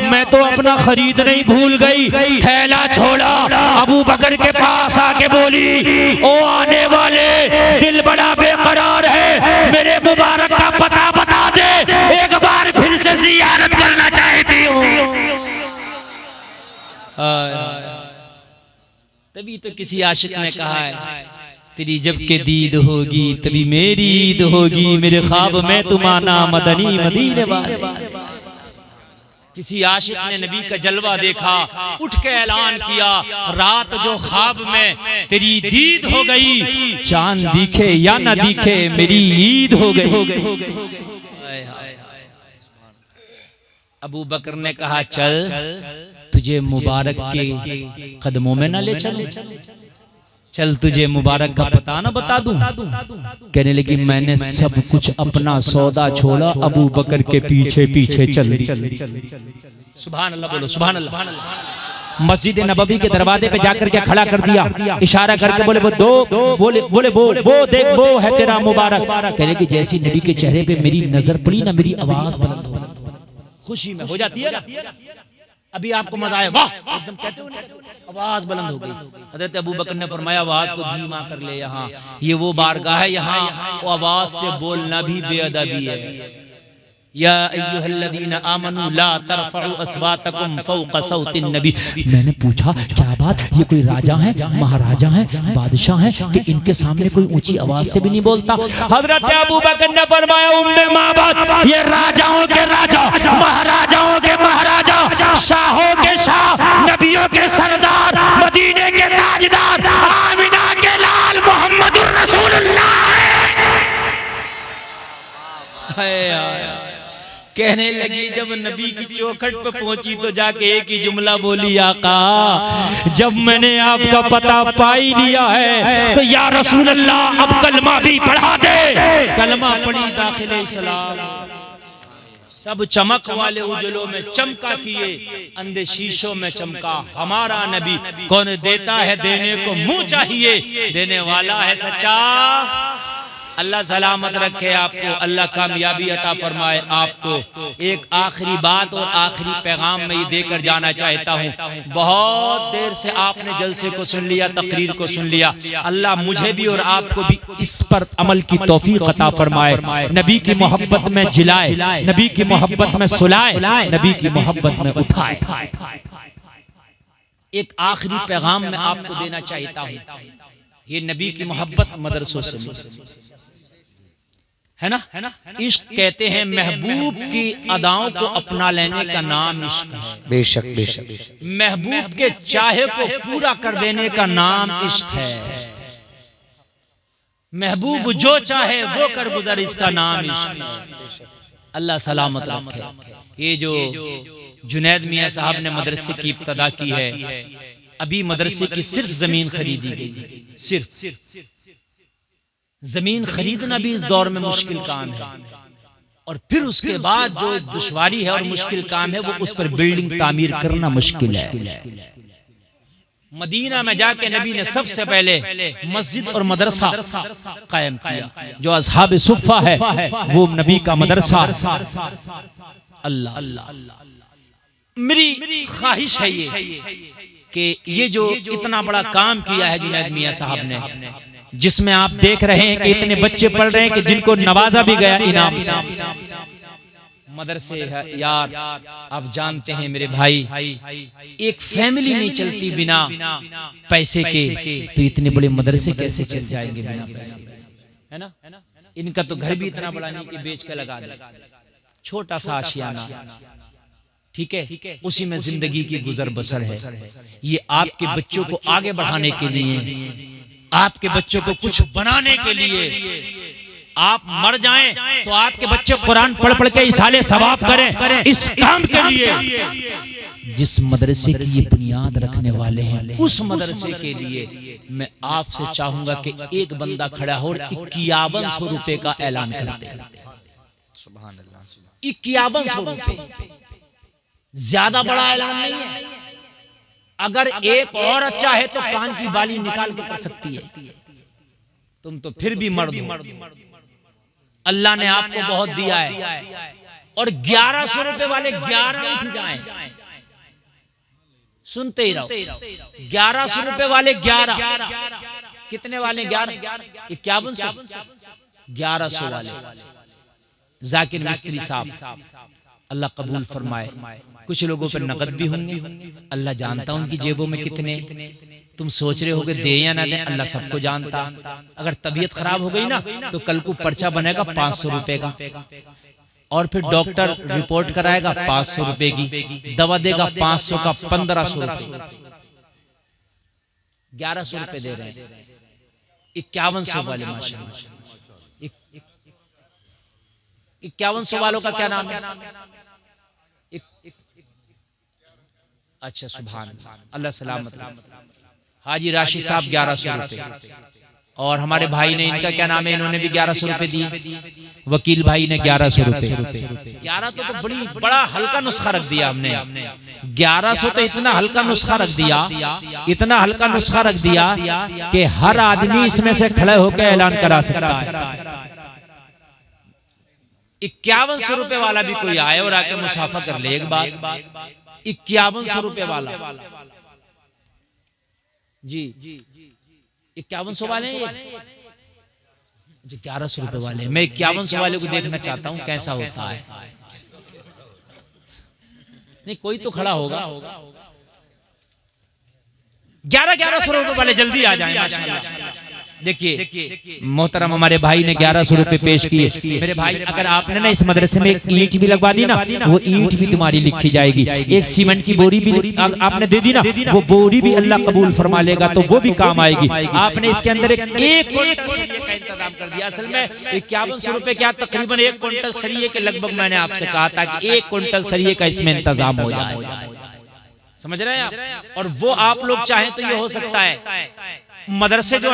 मैं तो अपना खरीद नहीं भूल गई। थैला छोड़ा, अबू बकर के पास आके बोली, ओ आने वाले, दिल बड़ा बेकरार है, मेरे मुबारक का पता बता दे, एक बार फिर से जियारत करना चाहती हूँ। तभी तो किसी आशिक ने कहा है, तेरी जब के दीद होगी तभी मेरी ईद होगी, मेरे ख्वाब में तुम आना मदनी मदीने वाले। किसी आशिक ने नबी का जलवा देखा, उठ के ऐलान किया, रात जो ख्वाब में तेरी दीद हो गई, चांद दिखे या न दिखे मेरी ईद हो गई। अबू बकर ने कहा चल तुझे मुबारक के कदमों में न ले चलूं, चल तुझे मुबारक का पता ना बता दूं। कहने लगी मैंने सब कुछ अपना सौदा छोड़ा, अबू बकर के पीछे पीछे चल दी। सुभान अल्लाह बोलो, सुभान अल्लाह। मस्जिद नबवी के दरवाजे पे जाकर के खड़ा कर दिया, इशारा करके बोले वो देख वो है तेरा मुबारक। कहने की जैसी नबी के चेहरे पे मेरी नजर पड़ी ना, मेरी आवाज बुलंद हो गई। खुशी में हो जाती है ना, अभी आपको मजा आया, वाह एकदम कहते हो, आवाज बुलंद हो गई। हजरत अबू बकर ने फरमाया आवाज को धीमा कर ले, यहाँ ये वो बारगाह है, यहाँ आवाज से बोलना भी बेअदबी है। या अय्युहल्लज़ीना आमनू ला तरफ़उ अस्वातकुम फ़ौक़ सौतिन नबी। मैंने पूछा क्या बात, ये कोई राजा है, महाराजा है, बादशाह है कि इनके सामने कोई ऊंची आवाज से भी नहीं बोलता। हजरत अबू बकर ने फरमाया उम्मे माबद, ये राजाओं के राजा, महाराजाओं के महाराजा, शाहों के शाह, नबियों के सरदार, मदीने के ताजदार, आमिना के लाल मोहम्मदुर रसूलुल्लाह है। कहने लगी जब नबी की चौखट पे पहुंची तो जाके एक ही जुमला बोली, आका जब मैंने आपका पता पाई लिया है तो या रसूल अल्लाह अब कलमा भी पढ़ा दे। कलमा पढ़ी, दाखिले इस्लाम। सब चमक वाले उजलों में चमका किए, अंधे शीशों में चमका हमारा नबी। कौन देता है देने को मुंह चाहिए, देने वाला है सच्चा। अल्लाह सलामत रखे आपको, अल्लाह कामयाबी अता फरमाए आपको। एक आखिरी बात और आखिरी पैगाम मैं ये देकर जाना चाहता हूँ। बहुत देर से आपने जलसे को सुन लिया, तकरीर को सुन लिया, अल्लाह मुझे भी और आपको भी इस पर अमल की तौफीक अता फरमाए। नबी की मोहब्बत में जिलाए, नबी की मोहब्बत में सुलाए, नबी की मोहब्बत में उठाए। एक आखिरी पैगाम मैं आपको देना चाहता हूँ, ये नबी की मोहब्बत मदरसों से है ना। इश्क कहते हैं महबूब की अदाओं को अपना लेने का नाम इश्क है। बेशक बेशक। महबूब के चाहे को पूरा कर देने का नाम इश्क है। महबूब जो चाहे वो कर गुजर, इसका नाम इश्क है। अल्लाह सलामत रखे। ये जो जुनैद मियां साहब ने मदरसे की इब्तदा की है, अभी मदरसे की सिर्फ जमीन खरीदी गई, सिर्फ जमीन खरीदना भी इस दौर में मुश्किल काम है। और फिर उसके बाद जो दुश्वारी है और मुश्किल काम है वो उस पर बिल्डिंग तामीर करना मुश्किल है। मदीना में जाके नबी ने सबसे पहले मस्जिद और मदरसा कायम किया। जो असहाब सुफ़ा है वो नबी का मदरसा। अल्लाह अल्लाह, मेरी ख्वाहिश है ये कि ये जो इतना बड़ा काम किया है जुनैद मियां साहब ने, जिसमें आप देख रहे हैं कि इतने बच्चे पढ़ रहे हैं कि जिनको नवाजा भी गया इनाम से। मदरसे है यार, आप जानते हैं मेरे भाई, एक फैमिली नहीं चलती बिना पैसे के, तो इतने बड़े मदरसे कैसे चल जाएंगे बिना पैसे, है ना। इनका तो घर भी इतना बड़ा नहीं कि बेच के लगा दे, छोटा सा आशियाना, ठीक है, उसी में जिंदगी की गुजर बसर है। ये आपके बच्चों को आगे बढ़ाने के लिए, आपके बच्चों को कुछ बनाने के लिए, आप मर जाएं तो आपके बच्चे कुरान पढ़ पढ़ के इसाले सवाब करें, इस काम के लिए जिस मदरसे की ये बुनियाद रखने वाले हैं, उस मदरसे के लिए मैं आपसे चाहूंगा कि एक बंदा खड़ा हो और 5100 रुपए का ऐलान कर दे। 5100 रुपए, ज्यादा बड़ा ऐलान नहीं है। अगर एक औरत चाहे तो कान की बाली निकाल के कर सकती है, तुम तो फिर भी मर्द हो। अल्लाह ने आपको बहुत दिया है। और 1100 रुपए वाले 11 उठ जाएं, सुनते ही रहो। 1100 रुपए वाले 11, कितने वाले 11? 5100, 1100 वाले। जाकिर मिस्त्री साहब, अल्लाह कबूल फरमाए। कुछ लोगों पर नकद भी होंगे, अल्लाह जानता उनकी जेबों में कितने। तुम सोच रहे होगे दे या ना दे, अल्लाह सबको जानता। अगर तबीयत खराब हो गई ना तो कल को पर्चा बनेगा 500 रुपए का, और फिर डॉक्टर रिपोर्ट कराएगा 500 रुपए की, दवा देगा 500 का, 1500 रुपए, 1100 रुपए दे रहे हैं। 5100 वाले माशाल्लाह, 5100 वालों का क्या नाम है? अच्छा, सुभान अल्लाह सलामत। हाजी राशिद साहब 1100 रुपए, और हमारे भाई ने, इनका क्या नाम है, इन्होंने भी 1100 रुपए दिए। वकील भाई ने 1100 रुपए। 11 तो बड़ा हल्का नुस्खा रख दिया हमने। 1100 तो इतना हल्का नुस्खा रख दिया, इतना हल्का नुस्खा रख दिया कि हर आदमी इसमें से खड़े होकर ऐलान करा सकता है। 5100 रुपए वाला भी कोई आए और आके मुसाफा कर ले। एक बात, 5100 रुपए वाला जी, 5100 वाले हैं ये जी, 1100 रुपए वाले। मैं 5100 वाले को देखना चाहता हूं कैसा होता है। नहीं, कोई तो खड़ा होगा। 1100 रुपए वाले जल्दी आ जाएं माशाल्लाह। देखिए मोहतरम, हमारे भाई ने 1100 रुपए पेश किए। मेरे भाई, अगर आपने ना इस मदरसे में एक ईंट भी लगवा दी ना, वो ईंट भी तुम्हारी लिखी जाएगी। एक सीमेंट की बोरी भी आपने दे दी ना, वो बोरी भी अल्लाह कबूल फरमा लेगा, तो वो भी काम आएगी। आपने इसके अंदर एक क्विंटल सरिये का इंतजाम कर दिया। असल में 5100 रुपए क्या, तकरीबन 1 क्विंटल सरिये के लगभग मैंने आपसे कहा था कि 1 क्विंटल सरिये का इसमें इंतजाम हो जाए। समझ रहे हैं आप? और वो आप लोग चाहें तो ये हो सकता है। मदरसे जो है